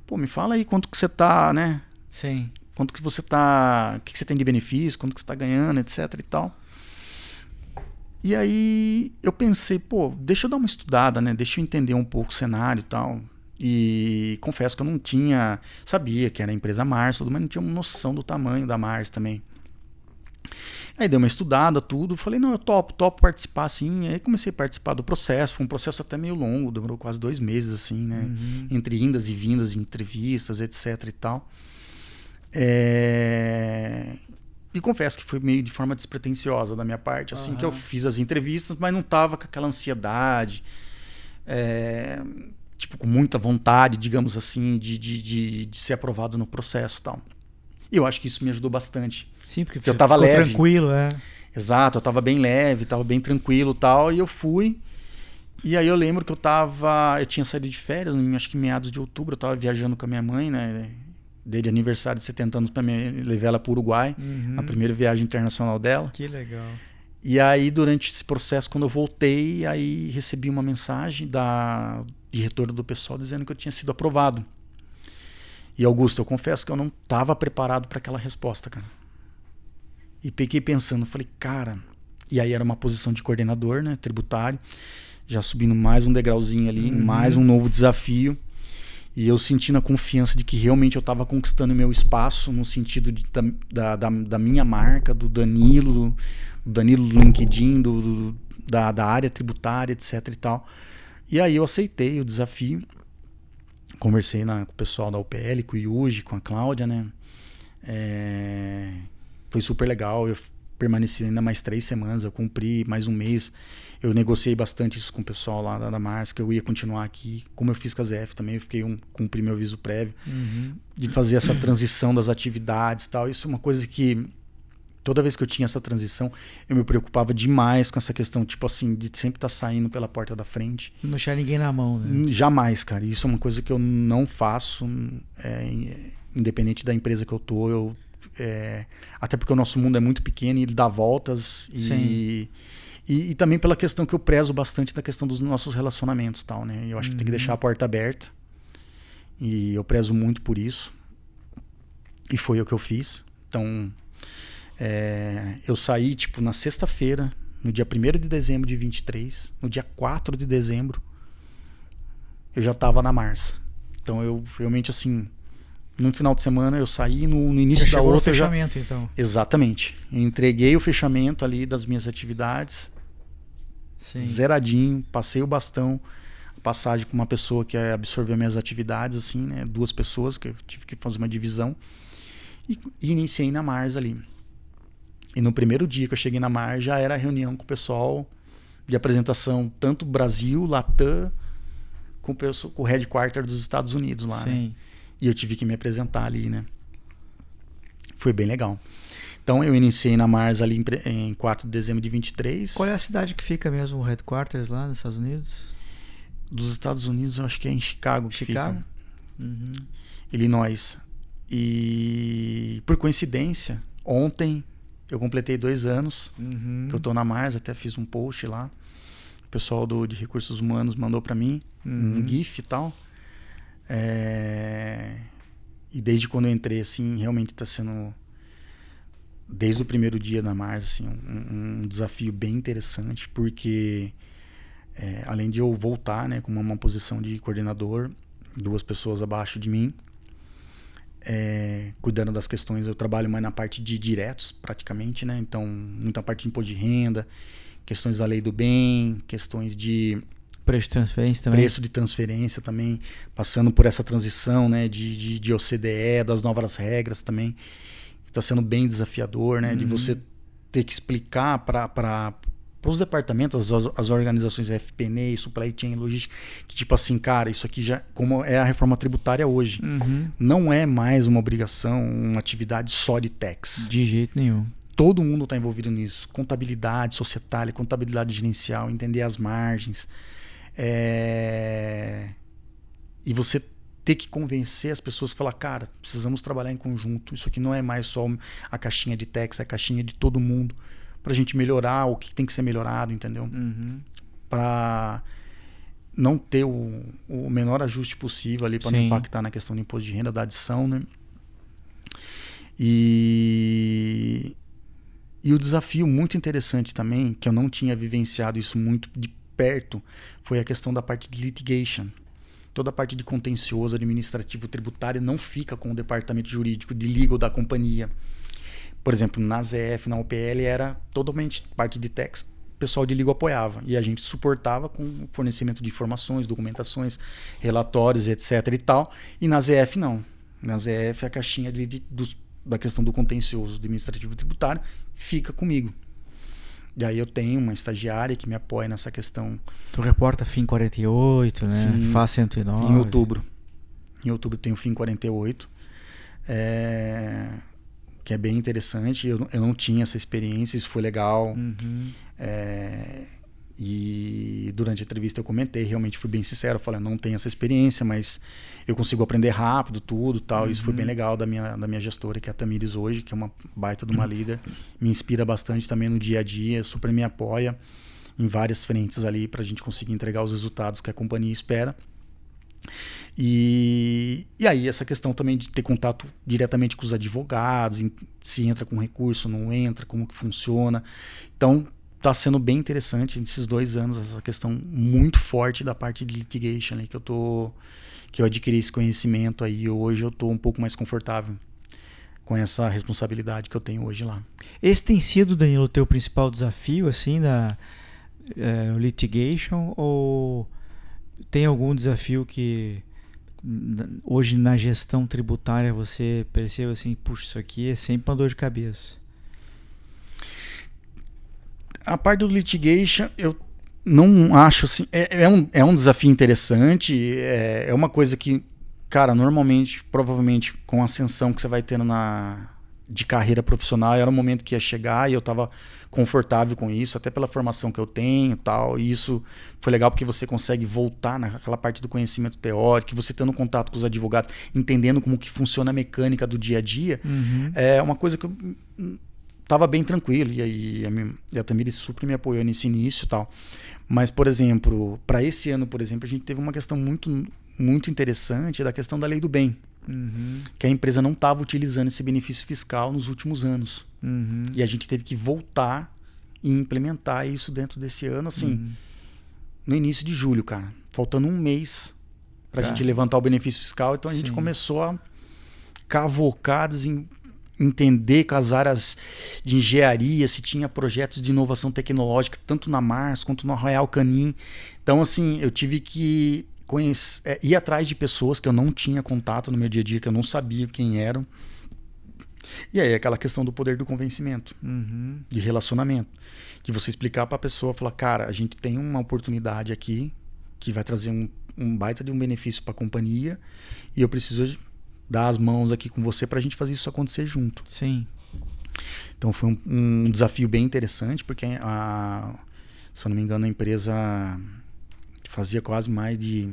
Pô, me fala aí quanto que você tá, né? Sim. Quanto que você tá... O que você tem de benefício, quanto que você tá ganhando, etc e tal. E aí eu pensei, pô, deixa eu dar uma estudada, né? Deixa eu entender um pouco o cenário e tal. E confesso que eu não tinha... Sabia que era a empresa Mars, tudo, mas não tinha uma noção do tamanho da Mars também. Aí dei uma estudada, tudo, falei, não, eu topo participar, assim. Aí comecei a participar do processo, foi um processo até meio longo, demorou quase 2 meses, assim, né? Uhum. Entre indas e vindas, entrevistas, etc e tal. E confesso que foi meio de forma despretensiosa da minha parte, assim, que eu fiz as entrevistas, mas não tava com aquela ansiedade, tipo, com muita vontade, digamos assim, de ser aprovado no processo e tal. E eu acho que isso me ajudou bastante. Sim, porque eu tava leve. Tranquilo, Exato, eu tava bem leve, tava bem tranquilo e tal, e eu fui. E aí eu lembro que eu tinha saído de férias, acho que em meados de outubro, eu tava viajando com a minha mãe, né? Dei de aniversário de 70 anos para mim, levei ela para o Uruguai, a primeira viagem internacional dela. Que legal. E aí, durante esse processo, quando eu voltei, aí recebi uma mensagem de retorno do pessoal dizendo que eu tinha sido aprovado. E Augusto, eu confesso que eu não estava preparado para aquela resposta, cara. E fiquei pensando, falei, cara... E aí era uma posição de coordenador, né, tributário, já subindo mais um degrauzinho ali, mais um novo desafio. E eu sentindo a confiança de que realmente eu estava conquistando meu espaço no sentido da minha marca, do Danilo do LinkedIn, da área tributária, etc e tal. E aí eu aceitei o desafio. Conversei com o pessoal da UPL, com o Yuji, com a Cláudia, né? Foi super legal. Eu permaneci ainda mais 3 semanas, eu cumpri mais um mês. Eu negociei bastante isso com o pessoal lá da Mars, que eu ia continuar aqui, como eu fiz com a ZF também, eu cumpri meu aviso prévio, de fazer essa transição das atividades e tal. Isso é uma coisa que, toda vez que eu tinha essa transição, eu me preocupava demais com essa questão, tipo assim, de sempre estar saindo pela porta da frente. Não deixar ninguém na mão, né? Jamais, cara. Isso é uma coisa que eu não faço, independente da empresa que eu tô, até porque o nosso mundo é muito pequeno e ele dá voltas. E também pela questão que eu prezo bastante da questão dos nossos relacionamentos, tal, né? Eu acho que tem que deixar a porta aberta. E eu prezo muito por isso. E foi o que eu fiz. Então, eu saí, tipo, na sexta-feira, no dia 1º de dezembro de 23, no dia 4 de dezembro, eu já estava na Mars. Então, eu realmente, assim, num final de semana eu saí, no início da outra... Já chegou o fechamento, então. Exatamente. Eu entreguei o fechamento ali das minhas atividades. Sim. Zeradinho, passei o bastão, passagem com uma pessoa que absorveu minhas atividades, assim, né? 2 pessoas que eu tive que fazer uma divisão e iniciei na Mars ali. E no primeiro dia que eu cheguei na Mars já era reunião com o pessoal de apresentação, tanto Brasil, Latam, com o headquarter dos Estados Unidos lá. Sim. Né? E eu tive que me apresentar ali, né? Foi bem legal. Então eu iniciei na Mars ali em 4 de dezembro de 23. Qual é a cidade que fica mesmo, o headquarters lá nos Estados Unidos? Dos Estados Unidos, eu acho que é em Chicago. Chicago? Illinois. E por coincidência, ontem eu completei 2 anos que eu tô na Mars, até fiz um post lá. O pessoal de Recursos Humanos mandou para mim um GIF e tal. E desde quando eu entrei, assim, realmente está sendo, desde o primeiro dia da Mars, assim, um desafio bem interessante, porque além de eu voltar, né, com uma posição de coordenador, 2 pessoas abaixo de mim, cuidando das questões, eu trabalho mais na parte de diretos, praticamente, né? Então, muita parte de imposto de renda, questões da lei do bem, questões de preço de transferência também. Preço de transferência também, passando por essa transição, né, de OCDE, das novas regras também, que está sendo bem desafiador, né, de você ter que explicar para os departamentos, as organizações FP&A, Supply Chain, Logística, que tipo assim, cara, isso aqui já, como é a reforma tributária hoje, não é mais uma obrigação, uma atividade só de tax. De jeito nenhum. Todo mundo está envolvido nisso. Contabilidade societária, contabilidade gerencial, entender as margens. E você ter que convencer as pessoas a falar, cara, precisamos trabalhar em conjunto. Isso aqui não é mais só a caixinha de tax, é a caixinha de todo mundo. Pra gente melhorar o que tem que ser melhorado, entendeu? Pra não ter o menor ajuste possível ali para não impactar na questão do imposto de renda, da adição, né? E o desafio muito interessante também, que eu não tinha vivenciado isso muito de perto, foi a questão da parte de litigation. Toda a parte de contencioso, administrativo, tributário não fica com o departamento jurídico de legal da companhia. Por exemplo, na ZF, na OPL, era totalmente parte de tax. O pessoal de legal apoiava e a gente suportava com fornecimento de informações, documentações, relatórios, etc. e tal. E na ZF não. Na ZF a caixinha da questão do contencioso administrativo e tributário fica comigo. E aí eu tenho uma estagiária que me apoia nessa questão. Tu reporta FIN 48, né? Sim, FAS 109. Em outubro. Em outubro tem o FIN 48. Que é bem interessante. Eu não tinha essa experiência, isso foi legal. E durante a entrevista eu comentei, realmente fui bem sincero, eu falei, eu não tenho essa experiência, mas eu consigo aprender rápido, tudo, tal. Isso foi bem legal da minha gestora, que é a Tamires hoje, que é uma baita de uma líder, me inspira bastante também no dia a dia, super me apoia em várias frentes ali pra gente conseguir entregar os resultados que a companhia espera. E aí essa questão também de ter contato diretamente com os advogados, se entra com recurso, não entra, como que funciona. Então está sendo bem interessante nesses 2 anos essa questão muito forte da parte de litigation aí, que eu adquiri esse conhecimento aí, e hoje eu estou um pouco mais confortável com essa responsabilidade que eu tenho hoje lá. Esse tem sido, Danilo, o teu principal desafio assim da litigation, ou tem algum desafio que hoje na gestão tributária você percebe assim, puxa, isso aqui é sempre uma dor de cabeça? A parte do litigation, eu não acho assim. É um desafio interessante. É uma coisa que, cara, normalmente, provavelmente, com a ascensão que você vai tendo de carreira profissional, era um momento que ia chegar e eu estava confortável com isso, até pela formação que eu tenho e tal. E isso foi legal porque você consegue voltar naquela parte do conhecimento teórico, você tendo contato com os advogados, entendendo como que funciona a mecânica do dia a dia. É uma coisa que eu tava bem tranquilo, e aí a Tamires super me apoiou nesse início e tal. Mas, por exemplo, para esse ano, por exemplo, a gente teve uma questão muito, muito interessante da questão da lei do bem. Que a empresa não estava utilizando esse benefício fiscal nos últimos anos. E a gente teve que voltar e implementar isso dentro desse ano, assim, no início de julho, cara. Faltando um mês para a gente levantar o benefício fiscal. Então a gente começou a cavocar, entender com as áreas de engenharia, se tinha projetos de inovação tecnológica, tanto na Mars quanto no Arraial Canim. Então, assim, eu tive que ir atrás de pessoas que eu não tinha contato no meu dia a dia, que eu não sabia quem eram. E aí, aquela questão do poder do convencimento, de relacionamento. De você explicar para a pessoa, falar, cara, a gente tem uma oportunidade aqui que vai trazer um baita de um benefício para a companhia e eu preciso dar as mãos aqui com você para a gente fazer isso acontecer junto. Sim. Então foi um desafio bem interessante, porque se eu não me engano a empresa fazia quase mais de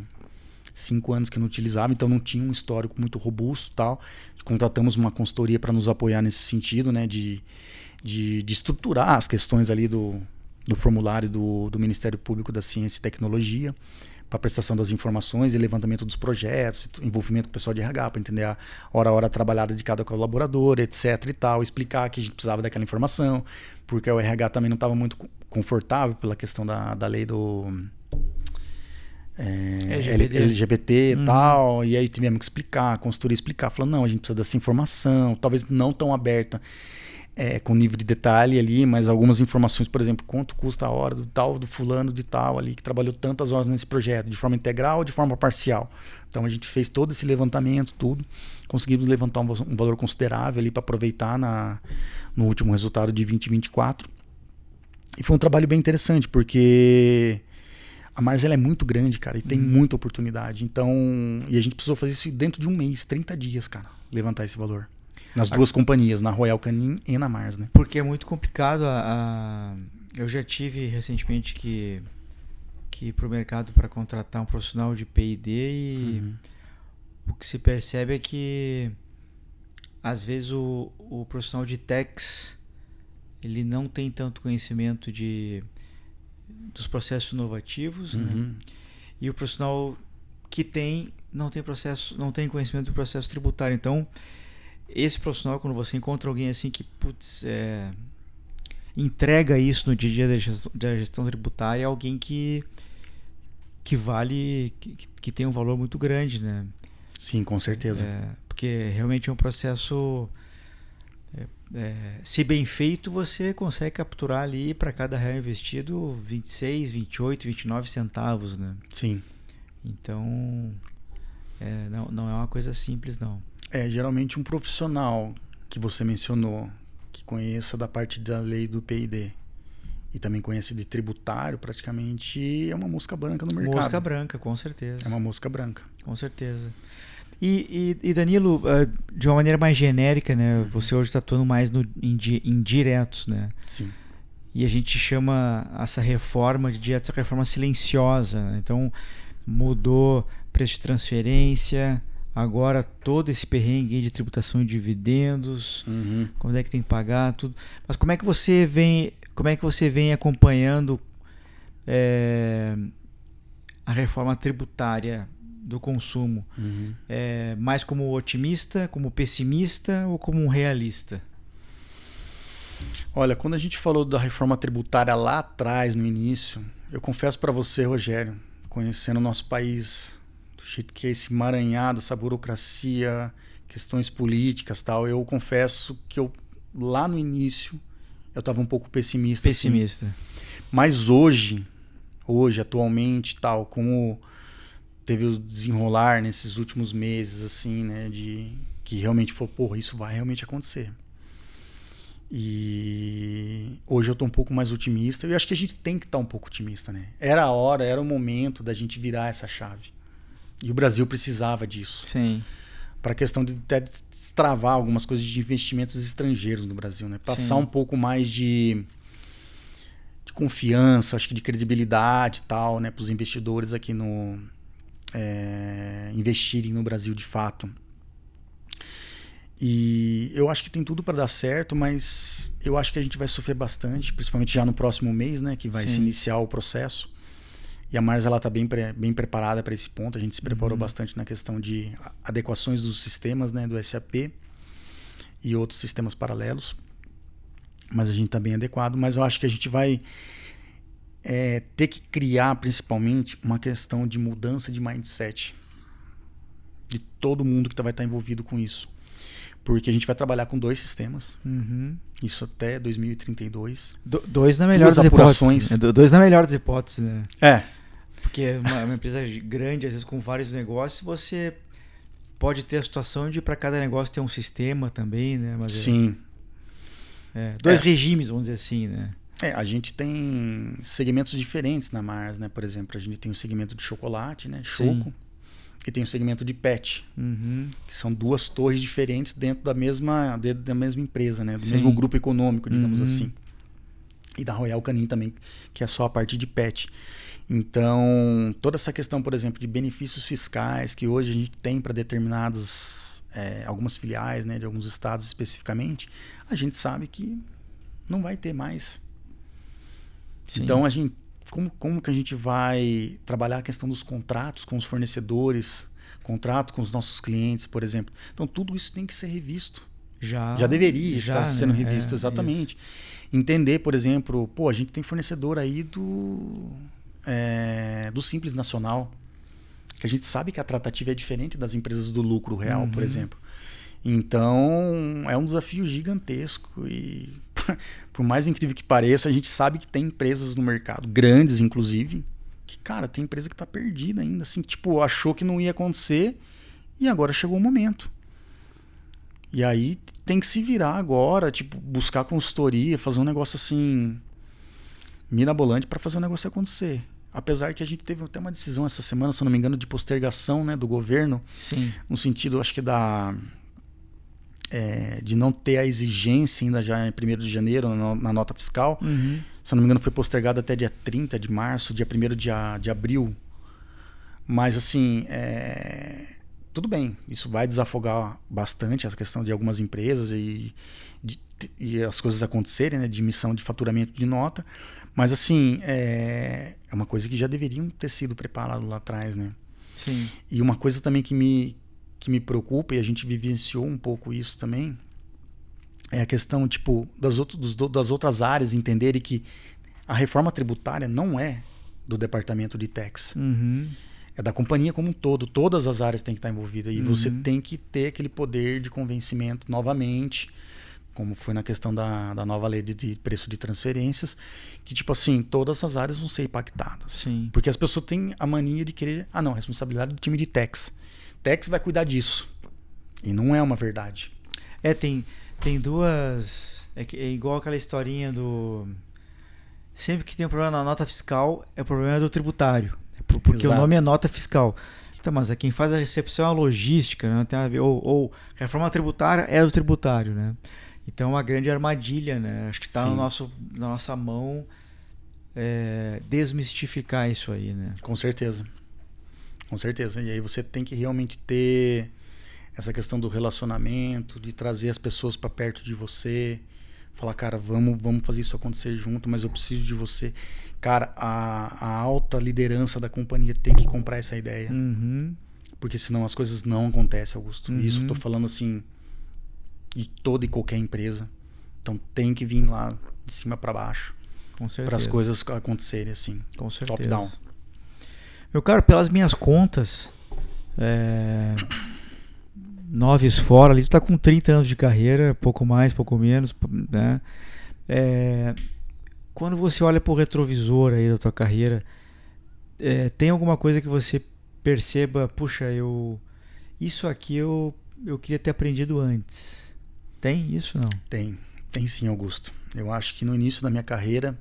5 anos que não utilizava, então não tinha um histórico muito robusto, tal. Contratamos uma consultoria para nos apoiar nesse sentido, né, de estruturar as questões ali do formulário do Ministério Público da Ciência e Tecnologia, para prestação das informações e levantamento dos projetos, envolvimento com o pessoal de RH, para entender a hora trabalhada de cada colaborador, etc e tal, explicar que a gente precisava daquela informação, porque o RH também não estava muito confortável pela questão da lei LGBT e tal, e aí tivemos que explicar, a consultoria explicar, falando, não, a gente precisa dessa informação, talvez não tão aberta, com nível de detalhe ali, mas algumas informações, por exemplo, quanto custa a hora do tal, do fulano de tal ali, que trabalhou tantas horas nesse projeto, de forma integral ou de forma parcial. Então a gente fez todo esse levantamento, tudo, conseguimos levantar um valor considerável ali para aproveitar no último resultado de 2024. E foi um trabalho bem interessante, porque a Mars ela é muito grande, cara, e tem muita oportunidade. Então, e a gente precisou fazer isso dentro de um mês, 30 dias, cara, levantar esse valor. Nas duas companhias, na Royal Canin e na Mars, né? Porque é muito complicado. Eu já tive recentemente que ir para o mercado para contratar um profissional de P&D e o que se percebe é que às vezes o profissional de Techs ele não tem tanto conhecimento dos processos inovativos, né? E o profissional que não tem conhecimento do processo tributário. Então, esse profissional, quando você encontra alguém assim que entrega isso no dia a dia da gestão tributária, é alguém que vale, que tem um valor muito grande, né? Sim, com certeza. Porque realmente é um processo, se bem feito, você consegue capturar ali para cada real investido 26, 28, 29 centavos, né? Sim. Então, não é uma coisa simples, não. Geralmente um profissional que você mencionou, que conheça da parte da lei do P&D e também conhece de tributário, praticamente é uma mosca branca no mercado. Mosca branca, com certeza. É uma mosca branca. Com certeza. E Danilo, de uma maneira mais genérica, né? Você hoje está atuando mais em diretos, né? Sim. E a gente chama essa reforma de diretos, essa reforma silenciosa, né? Então, mudou preço de transferência, agora todo esse perrengue de tributação de dividendos, quando é que tem que pagar, tudo. Mas como é que você vem acompanhando a reforma tributária do consumo? Mais como otimista, como pessimista ou como um realista? Olha, quando a gente falou da reforma tributária lá atrás, no início, eu confesso para você, Rogério, conhecendo o nosso país, do jeito que é esse emaranhado, essa burocracia, questões políticas, tal, eu confesso que lá no início eu estava um pouco pessimista. Assim. Mas hoje, atualmente, tal, como teve o desenrolar nesses últimos meses, assim, né, de que realmente falou, porra, isso vai realmente acontecer. E hoje eu tô um pouco mais otimista. Eu acho que a gente tem que estar um pouco otimista, né? Era a hora, era o momento da gente virar essa chave. E o Brasil precisava disso. Sim. Para a questão de até destravar algumas coisas de investimentos estrangeiros no Brasil, né? Passar um pouco mais de confiança, acho que de credibilidade e tal, né? Para os investidores aqui investirem no Brasil de fato. E eu acho que tem tudo para dar certo, mas eu acho que a gente vai sofrer bastante, principalmente já no próximo mês, né, que vai se iniciar o processo. E a Mars ela está bem preparada para esse ponto. A gente se preparou bastante na questão de adequações dos sistemas, né, do SAP e outros sistemas paralelos. Mas a gente está bem adequado. Mas eu acho que a gente vai ter que criar, principalmente, uma questão de mudança de mindset de todo mundo que vai estar envolvido com isso. Porque a gente vai trabalhar com 2 sistemas. Isso até 2032. Dois na melhor das hipóteses. 2 na melhor das hipóteses, né? Porque uma empresa grande, às vezes com vários negócios, você pode ter a situação de para cada negócio ter um sistema também, né? Mas sim. 2 regimes, vamos dizer assim, né? A gente tem segmentos diferentes na Mars, né? Por exemplo, a gente tem o segmento de chocolate, né? Choco. E tem o segmento de pet, que são 2 torres diferentes dentro da mesma empresa, né? Do mesmo grupo econômico, digamos assim. E da Royal Canin também, que é só a parte de pet. Então, toda essa questão, por exemplo, de benefícios fiscais que hoje a gente tem para determinadas, algumas filiais, né, de alguns estados especificamente, a gente sabe que não vai ter mais. Sim. Então, a gente... Como que a gente vai trabalhar a questão dos contratos com os fornecedores, contrato com os nossos clientes, por exemplo. Então, tudo isso tem que ser revisto. Já deveria estar sendo revisto, exatamente. Isso. Entender, por exemplo, a gente tem fornecedor aí do Simples Nacional. que a gente sabe que a tratativa é diferente das empresas do lucro real, por exemplo. Então, é um desafio gigantesco e, por mais incrível que pareça, a gente sabe que tem empresas no mercado, grandes inclusive, que, cara, tem empresa que tá perdida ainda, assim, tipo, achou que não ia acontecer e agora chegou o momento. E aí tem que se virar agora, tipo, buscar consultoria, fazer um negócio assim, mirabolante para fazer o negócio acontecer. Apesar que a gente teve até uma decisão essa semana, se eu não me engano, de postergação, né, do governo. Sim. No sentido, acho que de não ter a exigência ainda já em 1º de janeiro na nota fiscal. Se eu não me engano, foi postergado até dia 30 de março, dia 1º de abril. Mas assim, tudo bem, isso vai desafogar bastante essa questão de algumas empresas e as coisas acontecerem, né, de emissão de faturamento de nota. Mas assim, é uma coisa que já deveriam ter sido preparado lá atrás, né? Sim. E uma coisa também que me preocupa, e a gente vivenciou um pouco isso também, é a questão, tipo, das outras áreas entenderem que a reforma tributária não é do departamento de tax. É da companhia como um todo. Todas as áreas têm que estar envolvidas. E você tem que ter aquele poder de convencimento novamente, como foi na questão da nova lei de preço de transferências, que, tipo assim, todas as áreas vão ser impactadas. Sim. Porque as pessoas têm a mania de querer... a responsabilidade do time de tax. Tax vai cuidar disso. E não é uma verdade. Tem duas... É igual aquela historinha do... Sempre que tem um problema na nota fiscal, é o problema do tributário. Porque Exato. o nome é nota fiscal. Então, mas quem faz a recepção é a logística, né? Tem a ver, ou reforma tributária é do tributário, né? Então é uma grande armadilha, né? Acho que está na nossa mão desmistificar isso aí, né? Com certeza. Com certeza. E aí você tem que realmente ter essa questão do relacionamento, de trazer as pessoas para perto de você, falar, cara, vamos fazer isso acontecer junto, mas eu preciso de você. Cara, a alta liderança da companhia tem que comprar essa ideia. Porque senão as coisas não acontecem, Augusto. Isso eu tô falando assim de toda e qualquer empresa. Então tem que vir lá de cima para baixo. Com certeza. Para as coisas acontecerem assim. Com certeza. Top down. Meu caro, pelas minhas contas, 9 fora ali, tu tá com 30 anos de carreira, pouco mais, pouco menos, né? Quando você olha pro retrovisor aí da tua carreira, tem alguma coisa que você perceba, puxa, isso aqui eu queria ter aprendido antes? Tem isso, não? Tem sim, Augusto. Eu acho que no início da minha carreira,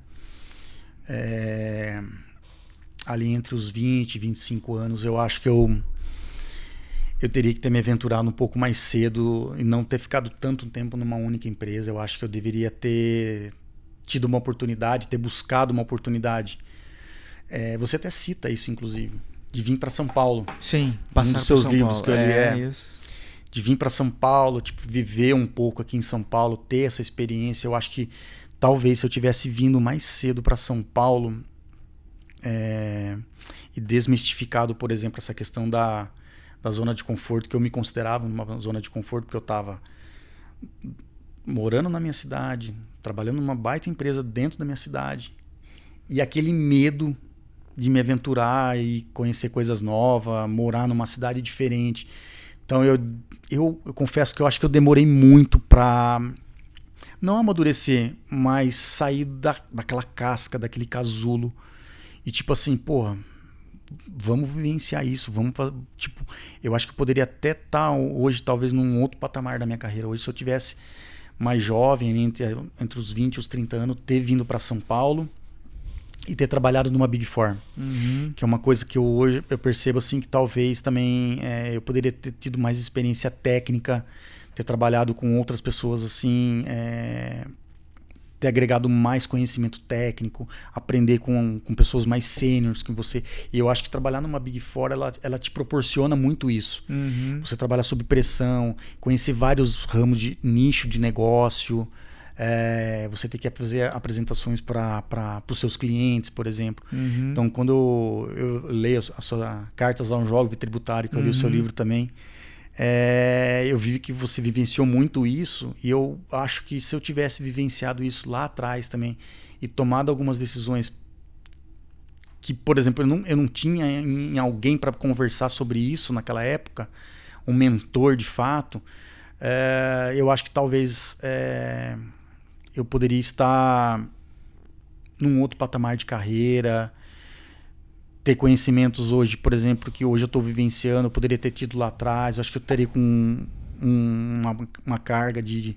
ali entre os 20 e 25 anos, eu acho que eu teria que ter me aventurado um pouco mais cedo e não ter ficado tanto tempo numa única empresa. Eu acho que eu deveria ter tido uma oportunidade, ter buscado uma oportunidade. Você até cita isso, inclusive, de vir para São Paulo. Sim, passar um dos seus livros que eu li isso. De vir para São Paulo, tipo, viver um pouco aqui em São Paulo, ter essa experiência. Eu acho que talvez se eu tivesse vindo mais cedo para São Paulo e desmistificado, por exemplo, essa questão da zona de conforto, que eu me considerava uma zona de conforto, porque eu estava morando na minha cidade, trabalhando numa baita empresa dentro da minha cidade, e aquele medo de me aventurar e conhecer coisas novas, morar numa cidade diferente. Então eu confesso que eu acho que eu demorei muito para não amadurecer, mas sair daquela casca, daquele casulo e tipo assim, porra, vamos vivenciar isso, tipo, eu acho que eu poderia até estar hoje talvez num outro patamar da minha carreira. Hoje, se eu tivesse mais jovem, entre os 20 e os 30 anos, ter vindo para São Paulo e ter trabalhado numa Big Four, que é uma coisa que hoje eu percebo assim que talvez também eu poderia ter tido mais experiência técnica, ter trabalhado com outras pessoas assim, ter agregado mais conhecimento técnico, aprender com pessoas mais sêniores que você. E eu acho que trabalhar numa Big Four, ela te proporciona muito isso. Você trabalha sob pressão, conhecer vários ramos de nicho de negócio, você tem que fazer apresentações para os seus clientes, por exemplo. Então, quando eu leio a sua Cartas a um Jovem Tributário, que eu li o seu livro também, eu vi que você vivenciou muito isso, e eu acho que se eu tivesse vivenciado isso lá atrás também e tomado algumas decisões que, por exemplo, eu não tinha em alguém para conversar sobre isso naquela época, um mentor de fato, eu acho que talvez eu poderia estar num outro patamar de carreira, ter conhecimentos hoje, por exemplo, que hoje eu estou vivenciando, eu poderia ter tido lá atrás. Eu acho que eu teria com uma carga de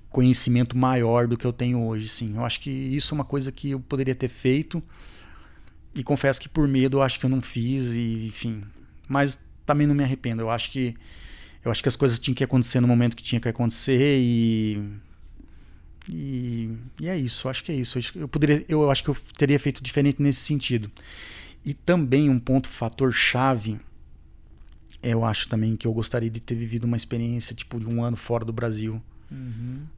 conhecimento maior do que eu tenho hoje, sim. Eu acho que isso é uma coisa que eu poderia ter feito, e confesso que por medo eu acho que eu não fiz, e enfim. Mas também não me arrependo. Eu acho que as coisas tinham que acontecer no momento que tinha que acontecer, e é isso. Eu acho que é isso. Eu acho que eu teria feito diferente nesse sentido. E também um fator chave, eu acho também que eu gostaria de ter vivido uma experiência tipo de um ano fora do Brasil.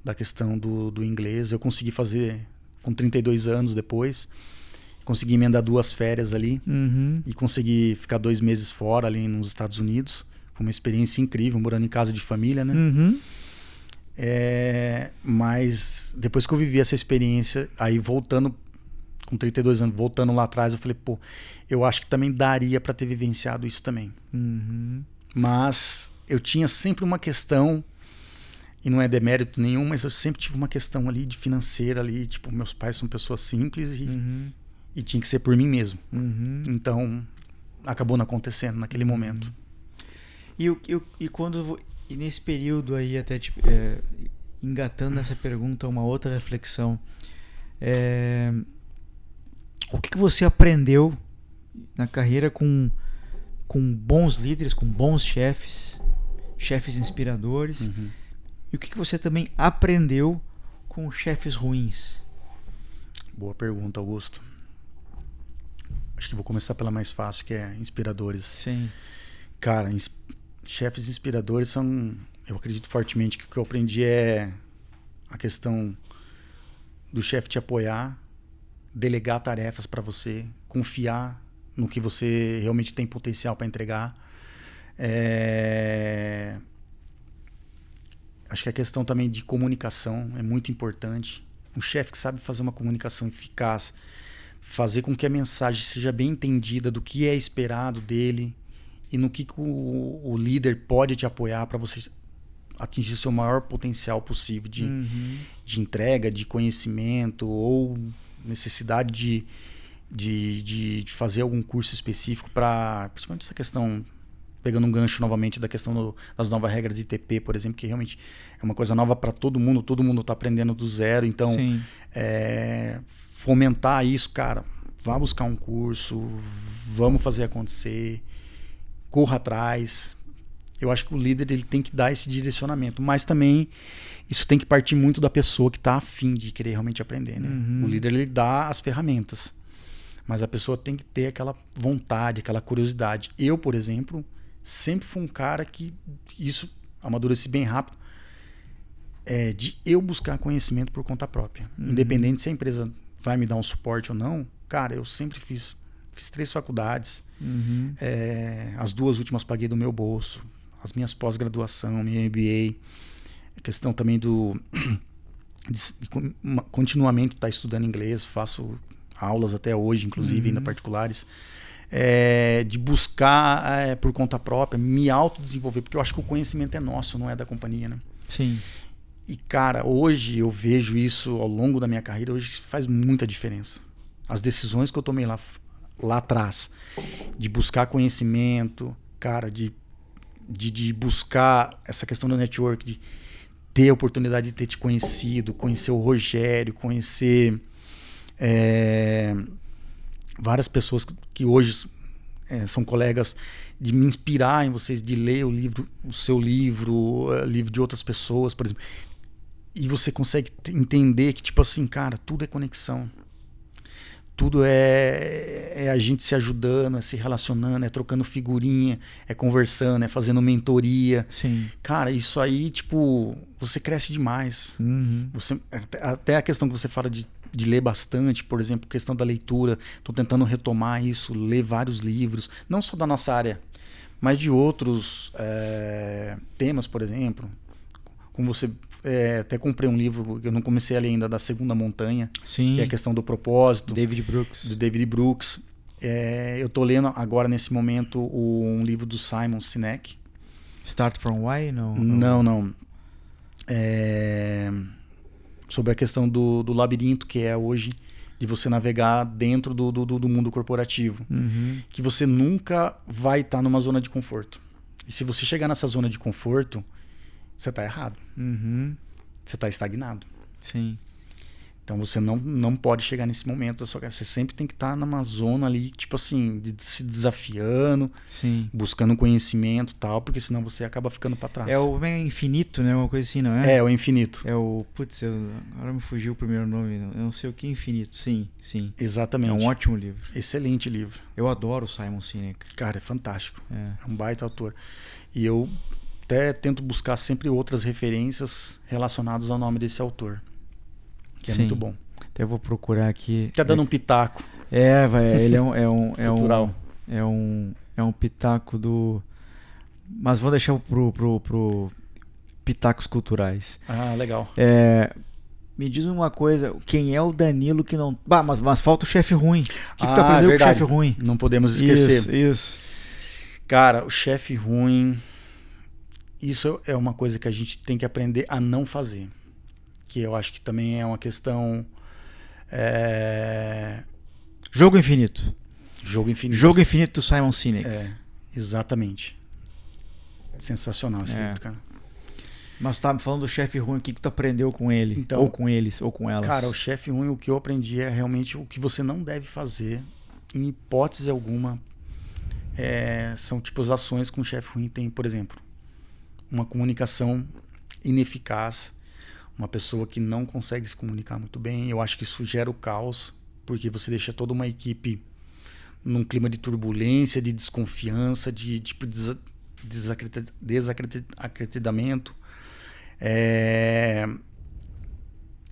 Da questão do inglês. Eu consegui fazer com 32 anos depois, consegui emendar 2 férias ali, e consegui ficar 2 meses fora ali nos Estados Unidos. Foi uma experiência incrível, morando em casa de família, né? Mas depois que eu vivi essa experiência, aí voltando com 32 anos, voltando lá atrás, eu falei, pô, eu acho que também daria para ter vivenciado isso também. Mas eu tinha sempre uma questão, e não é demérito nenhum, mas eu sempre tive uma questão ali de financeira ali, tipo, meus pais são pessoas simples, e tinha que ser por mim mesmo. Então acabou não acontecendo naquele momento. E nesse período aí, até tipo, engatando nessa pergunta, uma outra reflexão, o que você aprendeu na carreira com bons líderes, com bons chefes inspiradores? E o que você também aprendeu com chefes ruins? Boa pergunta, Augusto. Acho que vou começar pela mais fácil, que é inspiradores. Sim. Cara, chefes inspiradores são... Eu acredito fortemente que o que eu aprendi é a questão do chefe te apoiar, delegar tarefas para você, confiar no que você realmente tem potencial para entregar. Acho que a questão também de comunicação é muito importante. Um chefe que sabe fazer uma comunicação eficaz, fazer com que a mensagem seja bem entendida do que é esperado dele e no que o líder pode te apoiar para você atingir o seu maior potencial possível de entrega, de conhecimento, ou necessidade de fazer algum curso específico para, principalmente essa questão, pegando um gancho novamente da questão das novas regras de ITP, por exemplo, que realmente é uma coisa nova para todo mundo está aprendendo do zero. Então, fomentar isso, cara, vá buscar um curso, vamos fazer acontecer, corra atrás. Eu acho que o líder ele tem que dar esse direcionamento, mas também isso tem que partir muito da pessoa que está afim de querer realmente aprender, né? O líder ele dá as ferramentas, mas a pessoa tem que ter aquela vontade, aquela curiosidade. Eu, por exemplo, sempre fui um cara que isso amadureci bem rápido, de eu buscar conhecimento por conta própria. Independente se a empresa vai me dar um suporte ou não, cara, eu sempre fiz 3 faculdades, as 2 últimas paguei do meu bolso, as minhas pós-graduação, minha MBA, a questão também de continuamente estar estudando inglês, faço aulas até hoje, inclusive, ainda particulares, de buscar por conta própria, me autodesenvolver, porque eu acho que o conhecimento é nosso, não é da companhia, né? Sim. E, cara, hoje eu vejo isso ao longo da minha carreira, hoje faz muita diferença. As decisões que eu tomei lá atrás, de buscar conhecimento, cara, de buscar essa questão do network, de ter a oportunidade de ter te conhecido, conhecer o Rogério, conhecer várias pessoas que hoje são colegas, de me inspirar em vocês, de ler o seu livro, livro de outras pessoas, por exemplo. E você consegue entender que, tipo assim, cara, tudo é conexão. Tudo é a gente se ajudando, é se relacionando, é trocando figurinha, é conversando, é fazendo mentoria. Sim. Cara, isso aí, tipo, você cresce demais. Até a questão que você fala de ler bastante, por exemplo, questão da leitura. Estou tentando retomar isso, ler vários livros, não só da nossa área, mas de outros temas, por exemplo. como você até comprei um livro que eu não comecei a ler ainda, da Segunda Montanha, Sim. que é a questão do propósito. David Brooks. Do David Brooks. Eu tô lendo agora, nesse momento, um livro do Simon Sinek. Start from Why? Não. Sobre a questão do labirinto que é hoje de você navegar dentro do mundo corporativo. Uhum. Que você nunca vai estar numa zona de conforto. E se você chegar nessa zona de conforto, você está errado. Uhum. Você está estagnado. Sim. Então você não pode chegar nesse momento da sua carreira. Você sempre tem que estar numa zona ali, tipo assim, de se desafiando, Sim. buscando conhecimento e tal, porque senão você acaba ficando para trás. É o infinito, né? Uma coisa assim, não é? É o infinito. É o... Putz, agora me fugiu o primeiro nome. Eu não sei o que é infinito. Sim. Exatamente. É um ótimo livro. Excelente livro. Eu adoro o Simon Sinek. Cara, é fantástico. É um baita autor. E eu até tento buscar sempre outras referências relacionadas ao nome desse autor. Que é muito bom. Até vou procurar aqui. Tá dando um pitaco. Ele é cultural. É um pitaco do... Mas vou deixar pro pitacos culturais. Ah, legal. Me diz uma coisa, quem é o Danilo que não... Mas falta o chefe ruim. O que tu aprendeu com o chefe ruim? Não podemos esquecer. Isso. Cara, o chefe ruim... Isso é uma coisa que a gente tem que aprender a não fazer. Que eu acho que também é uma questão... Jogo Infinito. Jogo Infinito. Jogo Infinito do Simon Sinek. Exatamente. Sensacional esse livro, cara. Mas tá me falando do chefe ruim, o que tu aprendeu com ele? Então, ou com eles, ou com elas? Cara, o chefe ruim, o que eu aprendi é realmente o que você não deve fazer, em hipótese alguma, são tipo as ações que um chefe ruim tem, por exemplo, uma comunicação ineficaz, uma pessoa que não consegue se comunicar muito bem. Eu acho que isso gera o caos, porque você deixa toda uma equipe num clima de turbulência, de desconfiança, de tipo desacreditamento.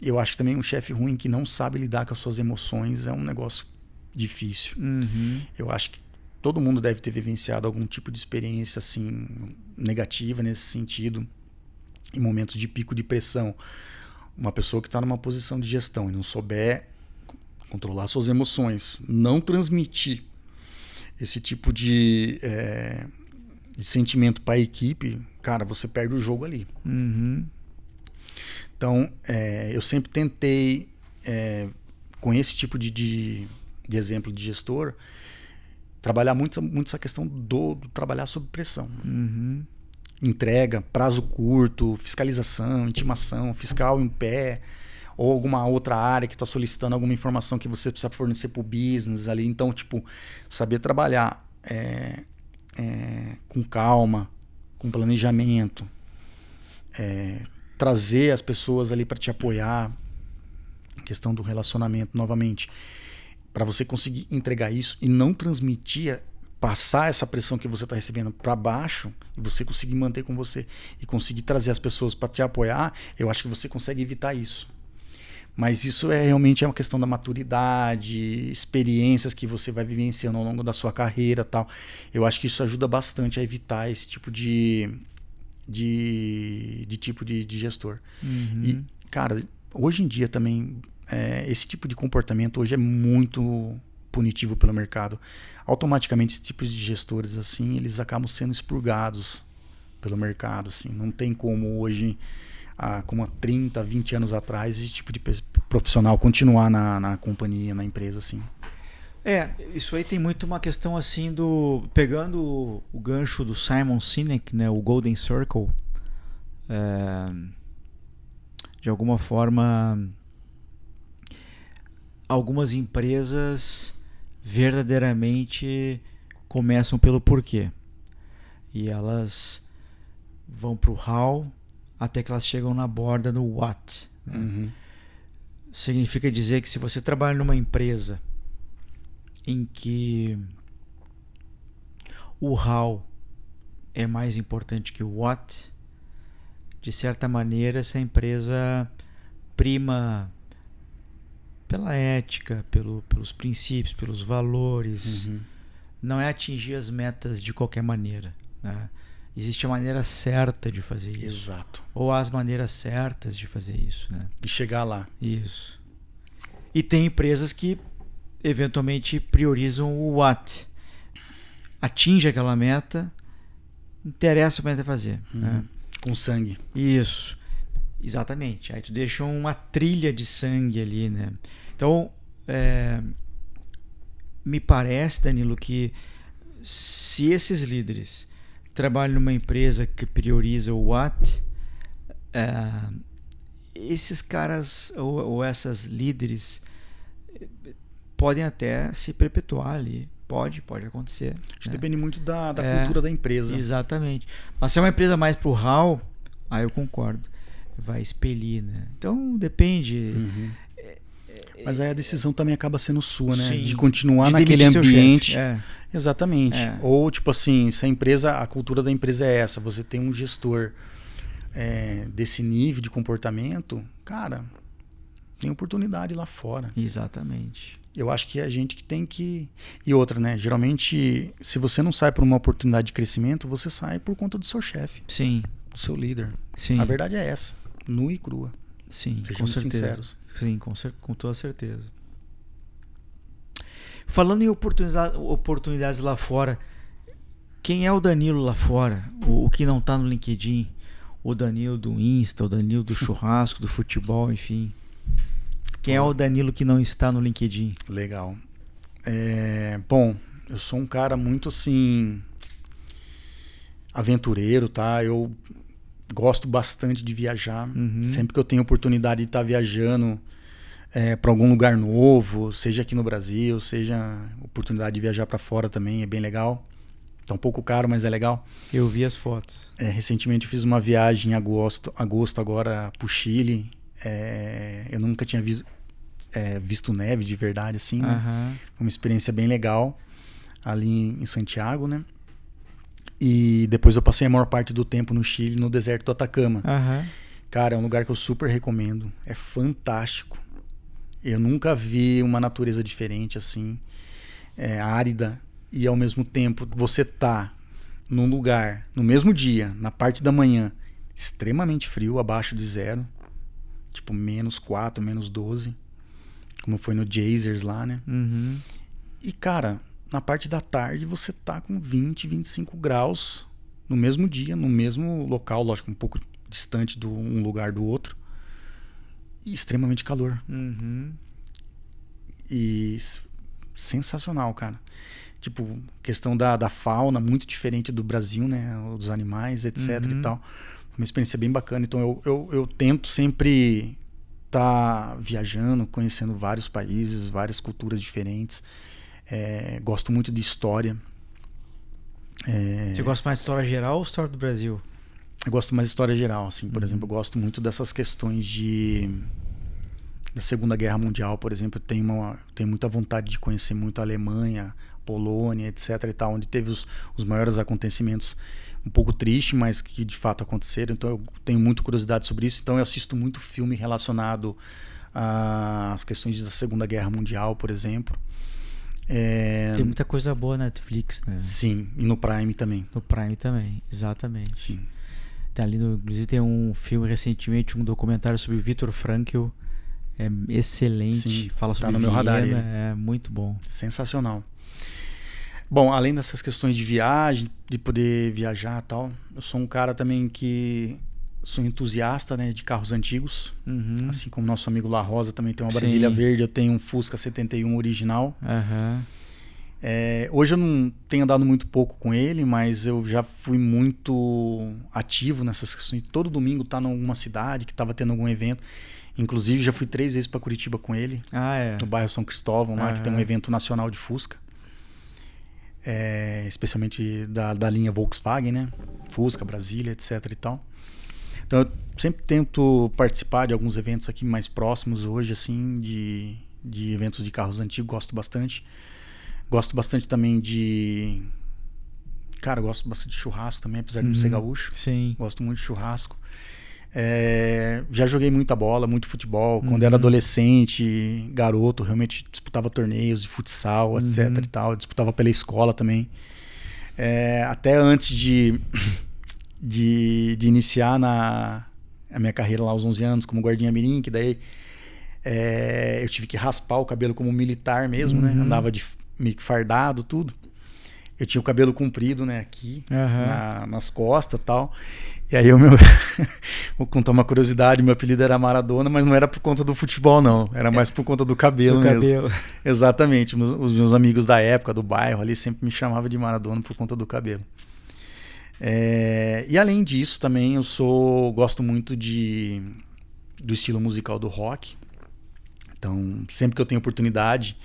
Eu acho que também um chefe ruim que não sabe lidar com as suas emoções é um negócio difícil. Uhum. Eu acho que todo mundo deve ter vivenciado algum tipo de experiência assim negativa nesse sentido, em momentos de pico de pressão. Uma pessoa que está numa posição de gestão e não souber controlar suas emoções, não transmitir esse tipo de sentimento para a equipe, cara, você perde o jogo ali. Uhum. Então, eu sempre tentei, com esse tipo de exemplo de gestor, trabalhar muito essa questão do trabalhar sob pressão. Uhum. Entrega, prazo curto, fiscalização, intimação, fiscal em pé, ou alguma outra área que está solicitando alguma informação que você precisa fornecer para o business ali. Então, tipo, saber trabalhar com calma, com planejamento, trazer as pessoas ali para te apoiar, questão do relacionamento novamente, para você conseguir entregar isso e não transmitir, passar essa pressão que você está recebendo para baixo, e você conseguir manter com você e conseguir trazer as pessoas para te apoiar. Eu acho que você consegue evitar isso. Mas isso realmente é uma questão da maturidade, experiências que você vai vivenciando ao longo da sua carreira, tal. Eu acho que isso ajuda bastante a evitar esse tipo de gestor. Uhum. E, cara, hoje em dia também, esse tipo de comportamento hoje é muito punitivo pelo mercado. Automaticamente, esses tipos de gestores, assim, eles acabam sendo expurgados pelo mercado, assim. Não tem como hoje, como há 30, 20 anos atrás, esse tipo de profissional continuar na companhia, na empresa, assim. Isso aí tem muito uma questão assim pegando o gancho do Simon Sinek, né, o Golden Circle, de alguma forma, algumas empresas verdadeiramente começam pelo porquê e elas vão pro how até que elas chegam na borda no what, né? Uhum. Significa dizer que se você trabalha numa empresa em que o how é mais importante que o what, de certa maneira essa empresa prima pela ética, pelos princípios, pelos valores. Uhum. Não é atingir as metas de qualquer maneira, né? Existe a maneira certa de fazer isso. Exato. Ou as maneiras certas de fazer isso, né? E chegar lá. Isso. E tem empresas que eventualmente priorizam o what. Atinge aquela meta, interessa o que vai fazer. Né? Com sangue. Isso. Exatamente. Aí tu deixa uma trilha de sangue ali, né? Então, me parece, Danilo, que se esses líderes trabalham numa empresa que prioriza o what, esses caras ou essas líderes podem até se perpetuar ali. Pode acontecer. Acho que depende muito da cultura da empresa. Exatamente. Mas se é uma empresa mais pro HAL, aí eu concordo. Vai expelir, né? Então depende. Mas aí a decisão também acaba sendo sua, né? Sim. De continuar De naquele demitir seu ambiente. chefe. Exatamente. Ou tipo assim, se a cultura da empresa é essa, você tem um gestor desse nível de comportamento, cara, tem oportunidade lá fora. Exatamente. Eu acho que é a gente que tem que... E outra, né? Geralmente, se você não sai por uma oportunidade de crescimento, você sai por conta do seu chefe. Sim. Do seu líder. Sim. A verdade é essa. Nua e crua. Sim, Sejamos com certeza. sinceros. Sim, com toda certeza. Falando em oportunidades lá fora, quem é o Danilo lá fora? O que não está no LinkedIn? O Danilo do Insta, o Danilo do churrasco, do futebol, enfim. Quem é o Danilo que não está no LinkedIn? Legal. Bom, eu sou um cara muito assim aventureiro, tá? Eu gosto bastante de viajar. Sempre que eu tenho oportunidade de estar viajando para algum lugar novo, seja aqui no Brasil, seja oportunidade de viajar para fora também, é bem legal. Tá um pouco caro, mas é legal. Eu vi as fotos. Recentemente eu fiz uma viagem em agosto agora pro Chile. Eu nunca tinha visto neve de verdade, assim, né? Uma experiência bem legal ali em Santiago, né? E depois eu passei a maior parte do tempo no Chile, no deserto do Atacama. Cara, é um lugar que eu super recomendo. É fantástico. Eu nunca vi uma natureza diferente assim, árida, e ao mesmo tempo você tá num lugar, no mesmo dia, na parte da manhã, extremamente frio, abaixo de zero, tipo -4, -12, como foi no Geysers lá, né? E cara, na parte da tarde você tá com 20, 25 graus no mesmo dia, no mesmo local, lógico, um pouco distante de um lugar do outro, e extremamente calor. E sensacional, cara. Tipo, questão da fauna, muito diferente do Brasil, né? Dos animais, etc e tal. Uma experiência bem bacana. Então eu tento sempre estar viajando, conhecendo vários países, várias culturas diferentes. Gosto muito de história. Você gosta mais de história geral ou história do Brasil? Eu gosto mais de história geral, assim. Por exemplo, eu gosto muito dessas questões da Segunda Guerra Mundial, por exemplo. Eu tenho muita vontade de conhecer muito a Alemanha, Polônia, etc e tal, onde teve os maiores acontecimentos, um pouco triste, mas que de fato aconteceram. Então eu tenho muita curiosidade sobre isso. Então eu assisto muito filme relacionado às questões da Segunda Guerra Mundial, por exemplo. Tem muita coisa boa na Netflix, né? Sim, e no Prime também. No Prime também, exatamente. Sim. Inclusive tem um filme recentemente, um documentário sobre Viktor Frankl. É excelente. Sim, fala sobre no meu radar ele. É muito bom. Sensacional. Bom, além dessas questões de viagem, de poder viajar e tal, eu sou um cara também que sou entusiasta, né, de carros antigos. Assim como nosso amigo La Rosa também tem uma Brasília Verde, eu tenho um Fusca 71 original. Hoje eu não tenho andado muito pouco com ele, mas eu já fui muito ativo nessas questões. Todo domingo tá em alguma cidade que estava tendo algum evento. Inclusive já fui 3 vezes para Curitiba com ele. No bairro São Cristóvão, lá que tem um evento nacional de Fusca. Especialmente da linha Volkswagen, né? Fusca, Brasília, etc e tal. Então eu sempre tento participar de alguns eventos aqui mais próximos hoje, assim, de eventos de carros antigos, gosto bastante. Gosto bastante também de... Cara, gosto bastante de churrasco também, apesar de não ser gaúcho. Sim. Gosto muito de churrasco. Já joguei muita bola, muito futebol. Quando era adolescente, garoto, realmente disputava torneios de futsal, etc e tal. Disputava pela escola também. Até antes de de iniciar a minha carreira lá aos 11 anos como guardinha-mirim, que daí eu tive que raspar o cabelo como militar mesmo, né? Andava meio que fardado, tudo. Eu tinha o cabelo comprido, né? Aqui, nas costas e tal. E aí vou contar uma curiosidade, meu apelido era Maradona, mas não era por conta do futebol, não. Era mais por conta do cabelo mesmo. Exatamente. Os meus amigos da época, do bairro ali, sempre me chamavam de Maradona por conta do cabelo. E além disso, também gosto muito do estilo musical do rock. Então, sempre que eu tenho oportunidade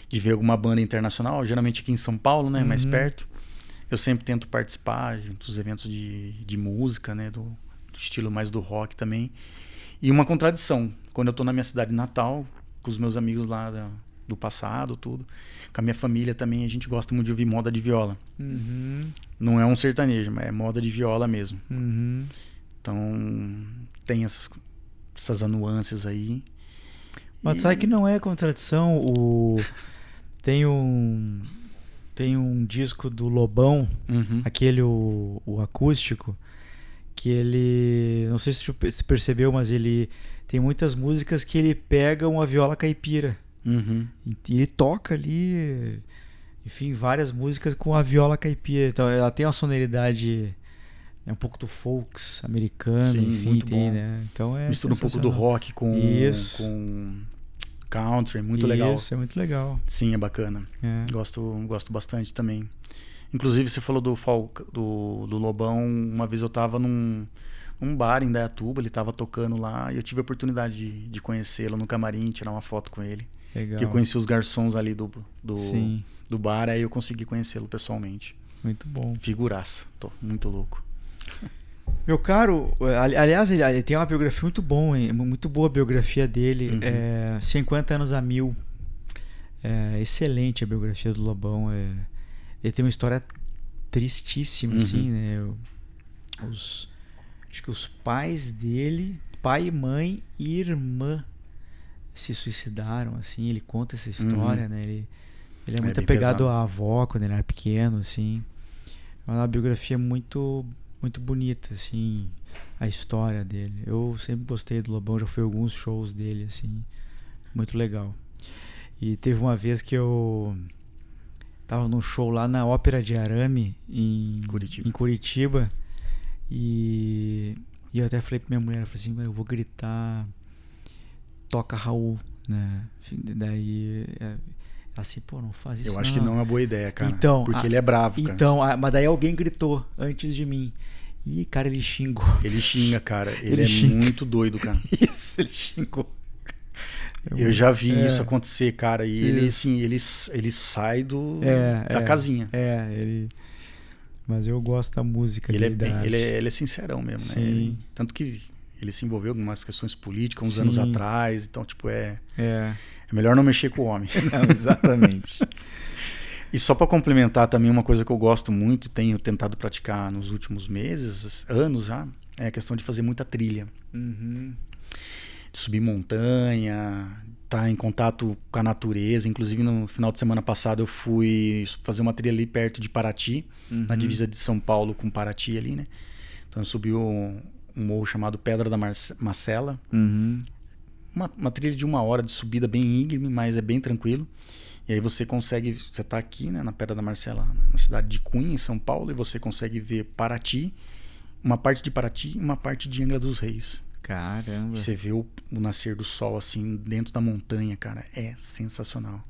de ver alguma banda internacional, geralmente aqui em São Paulo, né, mais perto, eu sempre tento participar dos eventos de música, né, do estilo mais do rock também. E uma contradição, quando eu tô na minha cidade natal, com os meus amigos lá do passado, tudo, com a minha família também, a gente gosta muito de ouvir moda de viola. Não é um sertanejo, mas é moda de viola mesmo. Então, tem essas nuances aí. Mas sabe que não é contradição? Tem um disco do Lobão, aquele o acústico, que ele, não sei se você percebeu, mas ele tem muitas músicas que ele pega uma viola caipira. E ele toca ali, enfim, várias músicas com a viola caipira. Então ela tem uma sonoridade, um pouco do folks americano. Sim, enfim, muito tem, bom. Né? Então mistura um pouco do rock com country, muito legal. Isso, é muito legal. Sim, é bacana. Gosto bastante também. Inclusive, você falou do Lobão. Uma vez eu tava num bar em Dayatuba, ele tava tocando lá, e eu tive a oportunidade de conhecê-lo no camarim, tirar uma foto com ele. Legal. Que eu conheci os garçons ali do bar, aí eu consegui conhecê-lo pessoalmente. Muito bom. Figuraça. Tô muito louco. Meu caro, aliás, ele tem uma biografia muito boa, muito boa a biografia dele, 50 anos a mil. Excelente a biografia do Lobão. Ele tem uma história tristíssima, assim, né? Acho que os pais dele, pai, mãe e irmã, se suicidaram, assim. Ele conta essa história, né? Ele é muito apegado à avó quando ele era pequeno, assim. É uma biografia muito bonita, assim, a história dele. Eu sempre gostei do Lobão, já fui a alguns shows dele, assim, muito legal. E teve uma vez que eu tava num show lá na Ópera de Arame, em Curitiba, e eu até falei pra minha mulher, eu falei assim, eu vou gritar, toca Raul, né? Daí assim, pô, não faz isso. Eu acho que não é uma boa ideia, cara. Então, porque ele é bravo, cara. Então, mas daí alguém gritou antes de mim. E, cara, ele xingou. Ele xinga, cara. Ele xinga. Muito doido, cara. Isso, ele xingou. Eu já vi isso acontecer, cara. E ele, assim, ele sai da casinha. Mas eu gosto da música dele. Ele é sincerão mesmo, né? Tanto que ele se envolveu em algumas questões políticas uns anos atrás. Então, tipo, é melhor não mexer com o homem. Não, exatamente. E só para complementar também, uma coisa que eu gosto muito e tenho tentado praticar nos últimos meses, anos já, é a questão de fazer muita trilha. De subir montanha, estar em contato com a natureza. Inclusive, no final de semana passado, eu fui fazer uma trilha ali perto de Paraty, na divisa de São Paulo com Paraty ali, né? Então eu subi um morro chamado Pedra da Macela. Uma trilha de 1 hora de subida bem íngreme, mas é bem tranquilo. E aí você tá aqui, né, na Pedra da Marcela, na cidade de Cunha, em São Paulo, e você consegue ver Paraty, uma parte de Paraty e uma parte de Angra dos Reis. Caramba. E você vê o nascer do sol, assim, dentro da montanha, cara. É sensacional.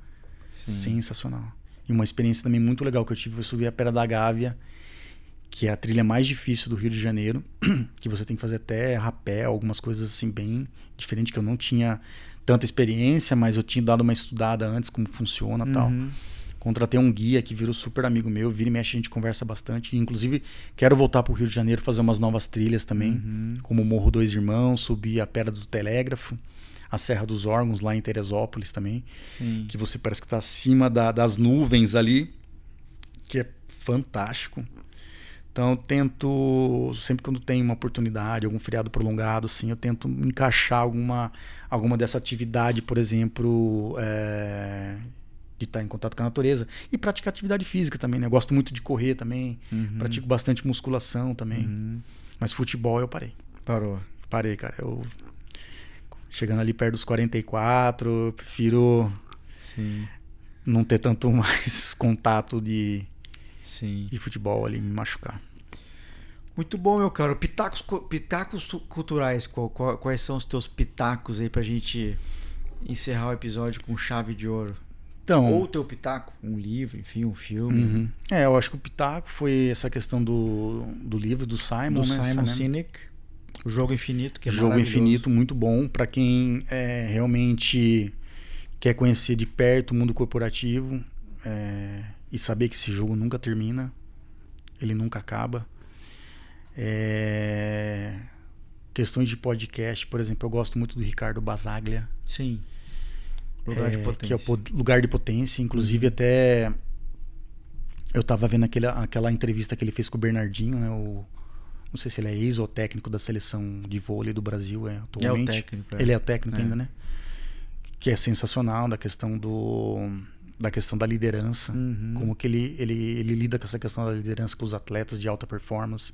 Sensacional. E uma experiência também muito legal que eu tive foi subir a Pedra da Gávea, que é a trilha mais difícil do Rio de Janeiro, que você tem que fazer até rapel, algumas coisas assim bem diferentes, que eu não tinha tanta experiência, mas eu tinha dado uma estudada antes como funciona e tal. Contratei um guia que virou super amigo meu, vira e mexe, a gente conversa bastante. Inclusive, quero voltar pro Rio de Janeiro, fazer umas novas trilhas também, como o Morro Dois Irmãos, subir a Pedra do Telégrafo, a Serra dos Órgãos, lá em Teresópolis também, que você parece que tá acima das nuvens ali, que é fantástico. Então eu tento, sempre quando tem uma oportunidade, algum feriado prolongado, assim, eu tento encaixar alguma dessa atividade, por exemplo, de estar em contato com a natureza. E praticar atividade física também, né? Eu gosto muito de correr também, pratico bastante musculação também. Mas futebol eu parei. Parou. Parei, cara. Eu chegando ali perto dos 44, eu prefiro Sim. não ter tanto mais contato de Sim. futebol ali, me machucar. Muito bom, meu caro. Pitacos culturais. Quais são os teus pitacos aí pra gente encerrar o episódio com chave de ouro? Então, Ou o teu pitaco, um livro, enfim, um filme. eu acho que o pitaco foi essa questão do livro do Simon, Do né? Simon Sinek. O Jogo Infinito, que é Jogo Infinito, muito bom para quem realmente quer conhecer de perto o mundo corporativo e saber que esse jogo nunca termina, ele nunca acaba. Questões de podcast, por exemplo, eu gosto muito do Ricardo Basaglia. Sim. Lugar de Potência. Que é o Lugar de Potência. Inclusive, até eu tava vendo aquela entrevista que ele fez com o Bernardinho, né? Não sei se ele é ex ou técnico da seleção de vôlei do Brasil atualmente. É o técnico. Ele é o técnico ainda, né? Que é sensacional, da questão da liderança. Como que ele lida com essa questão da liderança com os atletas de alta performance.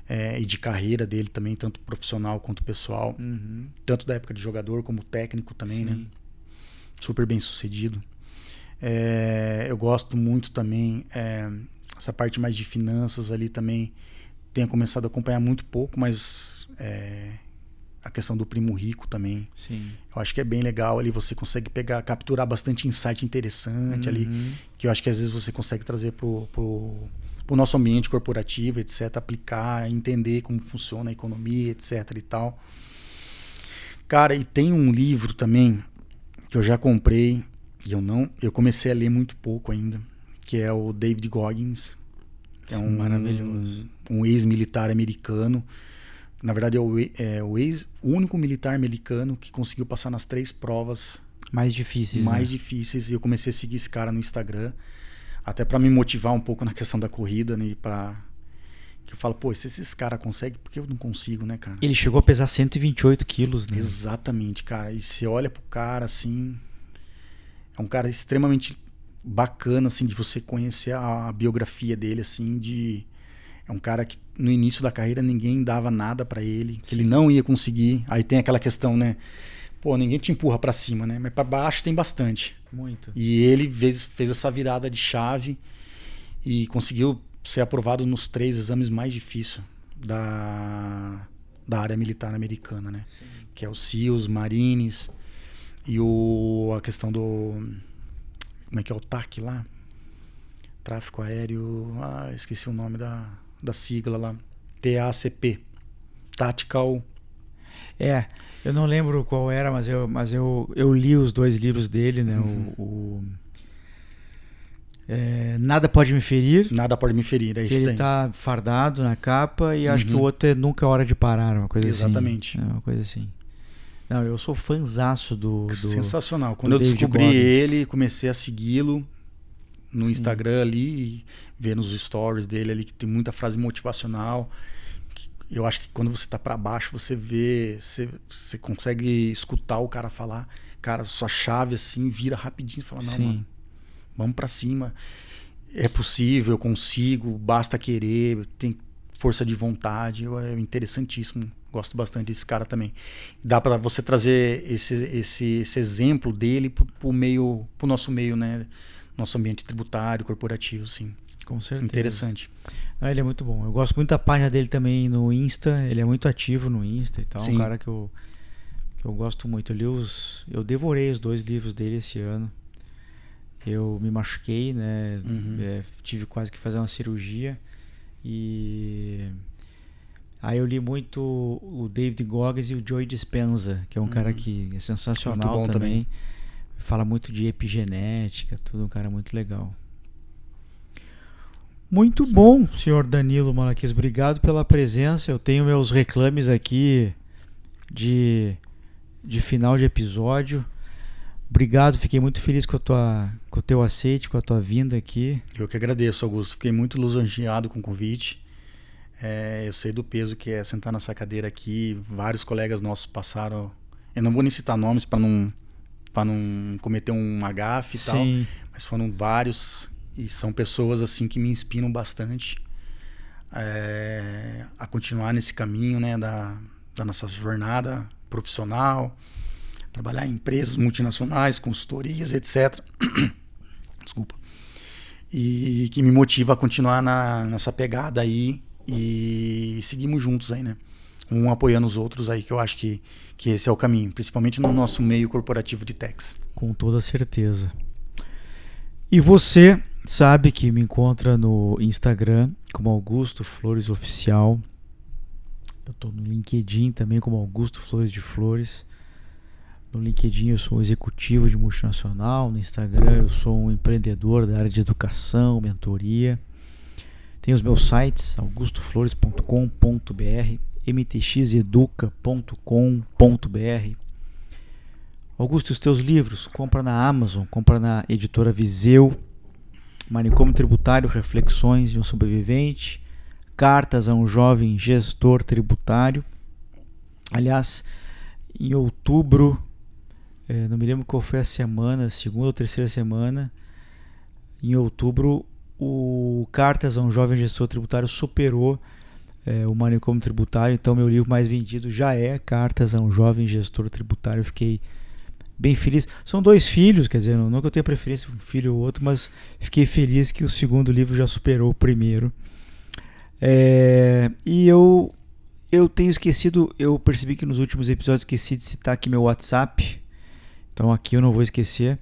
E de carreira dele também, tanto profissional quanto pessoal. Tanto da época de jogador como técnico também, Sim. né? Super bem sucedido. Eu gosto muito também essa parte mais de finanças ali também. Tenho começado a acompanhar muito pouco, mas a questão do Primo Rico também. Sim. Eu acho que é bem legal ali, você consegue capturar bastante insight interessante ali, que eu acho que às vezes você consegue trazer pro nosso ambiente corporativo, etc, aplicar, entender como funciona a economia, etc e tal. Cara, e tem um livro também que eu já comprei e eu comecei a ler muito pouco ainda, que é o David Goggins, que é maravilhoso. Um ex-militar americano. Na verdade, é o único militar americano que conseguiu passar nas 3 provas mais difíceis. difíceis. E eu comecei a seguir esse cara no Instagram, até para me motivar um pouco na questão da corrida, né? Que eu falo, pô, se esses caras conseguem, por que eu não consigo, né, cara? Ele chegou a pesar 128 quilos, né? Exatamente, cara. E você olha pro cara, assim, é um cara extremamente bacana, assim, de você conhecer a biografia dele, assim, é um cara que no início da carreira ninguém dava nada pra ele, que ele não ia conseguir. Aí tem aquela questão, né? Pô, ninguém te empurra pra cima, né? Mas pra baixo tem bastante. Muito. E ele fez essa virada de chave e conseguiu ser aprovado nos 3 exames mais difíceis da área militar americana, né? Sim. Que é o SEALs, Marines e a questão do... Como é que é o TAC lá? Tráfico aéreo... esqueci o nome da sigla lá. TACP. Tactical... Eu não lembro qual era, mas eu li os 2 livros dele, né? Nada Pode Me Ferir. Nada Pode Me Ferir, é isso. Ele tá fardado na capa e acho que o outro é Nunca é Hora de Parar, uma coisa Exatamente. assim. Uma coisa assim. Não, eu sou fãzaço do sensacional. Quando eu David descobri Goggins. ele, comecei a segui-lo no Instagram ali, e ver nos stories dele ali, que tem muita frase motivacional. Eu acho que quando você tá pra baixo, você vê, você consegue escutar o cara falar, cara, sua chave assim, vira rapidinho e fala, não, mano, vamos pra cima, é possível, eu consigo, basta querer, tem força de vontade. É interessantíssimo, gosto bastante desse cara também. Dá pra você trazer esse exemplo dele pro nosso meio, né, nosso ambiente tributário, corporativo, sim. Com certeza. Interessante. Ele é muito bom. Eu gosto muito da página dele também no Insta. Ele é muito ativo no Insta e tal. Sim. Um cara que eu gosto muito. Eu devorei os 2 livros dele esse ano. Eu me machuquei, né? Tive quase que fazer uma cirurgia. E aí eu li muito o David Goggins e o Joe Dispenza, que é um cara que é sensacional muito bom também. Fala muito de epigenética, tudo, um cara muito legal. Muito bom, senhor Danilo Malaquias. Obrigado pela presença. Eu tenho meus reclames aqui de final de episódio. Obrigado, fiquei muito feliz com o teu aceite, com a tua vinda aqui. Eu que agradeço, Augusto. Fiquei muito lisonjeado com o convite. Eu sei do peso que é sentar nessa cadeira aqui. Vários colegas nossos passaram. Eu não vou nem citar nomes para não cometer um gafe e tal. Mas foram vários. E são pessoas assim que me inspiram bastante a continuar nesse caminho, né, da nossa jornada profissional, trabalhar em empresas multinacionais, consultorias, etc. Desculpa. E que me motiva a continuar nessa pegada aí e seguimos juntos aí, né? Um apoiando os outros aí, que eu acho que esse é o caminho, principalmente no nosso meio corporativo de techs. Com toda certeza. E você sabe que me encontra no Instagram como Augusto Flores Oficial. Eu estou no LinkedIn também como Augusto Flores de Flores. No LinkedIn eu sou um executivo de multinacional. No Instagram eu sou um empreendedor da área de educação, mentoria. Tem os meus sites, augustoflores.com.br, mtxeduca.com.br. Augusto, os teus livros, compra na Amazon, compra na editora Viseu. Manicômio Tributário, Reflexões de um Sobrevivente, Cartas a um Jovem Gestor Tributário. Aliás, em outubro, não me lembro qual foi a semana, segunda ou terceira semana, em outubro, o Cartas a um Jovem Gestor Tributário superou o Manicômio Tributário. Então meu livro mais vendido já é Cartas a um Jovem Gestor Tributário. Eu fiquei bem feliz. São 2 filhos, quer dizer, não que eu tenha preferência por um filho ou outro, mas fiquei feliz que o segundo livro já superou o primeiro. E eu tenho esquecido, eu percebi que nos últimos episódios esqueci de citar aqui meu WhatsApp, então aqui eu não vou esquecer.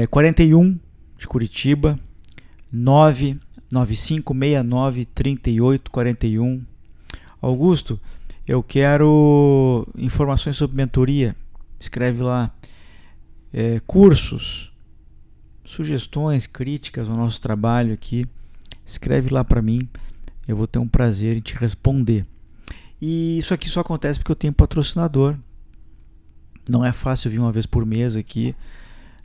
41 de Curitiba, 995693841. Augusto, eu quero informações sobre mentoria. Escreve lá. Cursos, sugestões, críticas ao nosso trabalho aqui. Escreve lá para mim. Eu vou ter um prazer em te responder. E isso aqui só acontece porque eu tenho patrocinador. Não é fácil vir uma vez por mês aqui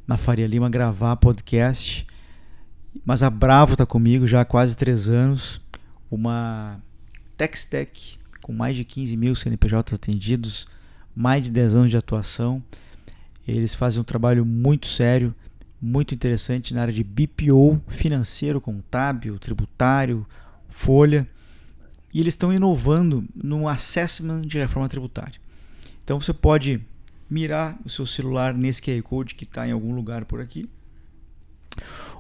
na Faria Lima gravar podcast. Mas a Bravo está comigo já há quase 3 anos. Uma Textec com mais de 15 mil CNPJs atendidos, mais de 10 anos de atuação. Eles fazem um trabalho muito sério, muito interessante na área de BPO, financeiro, contábil, tributário, folha. E eles estão inovando no assessment de reforma tributária. Então você pode mirar o seu celular nesse QR Code que está em algum lugar por aqui,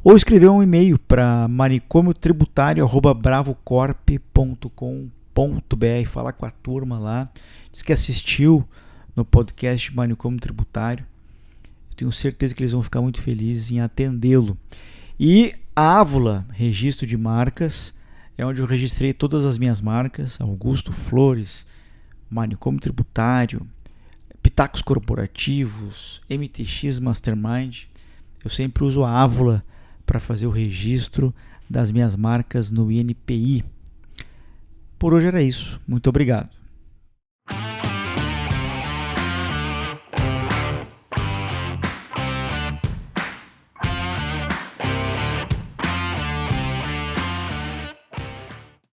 ou escrever um e-mail para manicomiotributário@bravocorp.com.br, falar com a turma lá, diz que assistiu no podcast Manicômio Tributário. Eu tenho certeza que eles vão ficar muito felizes em atendê-lo. E a Ávula, registro de marcas, é onde eu registrei todas as minhas marcas: Augusto Flores, Manicômio Tributário, Pitacos Corporativos, MTX Mastermind. Eu sempre uso a Ávula para fazer o registro das minhas marcas no INPI. Por hoje era isso. Muito obrigado.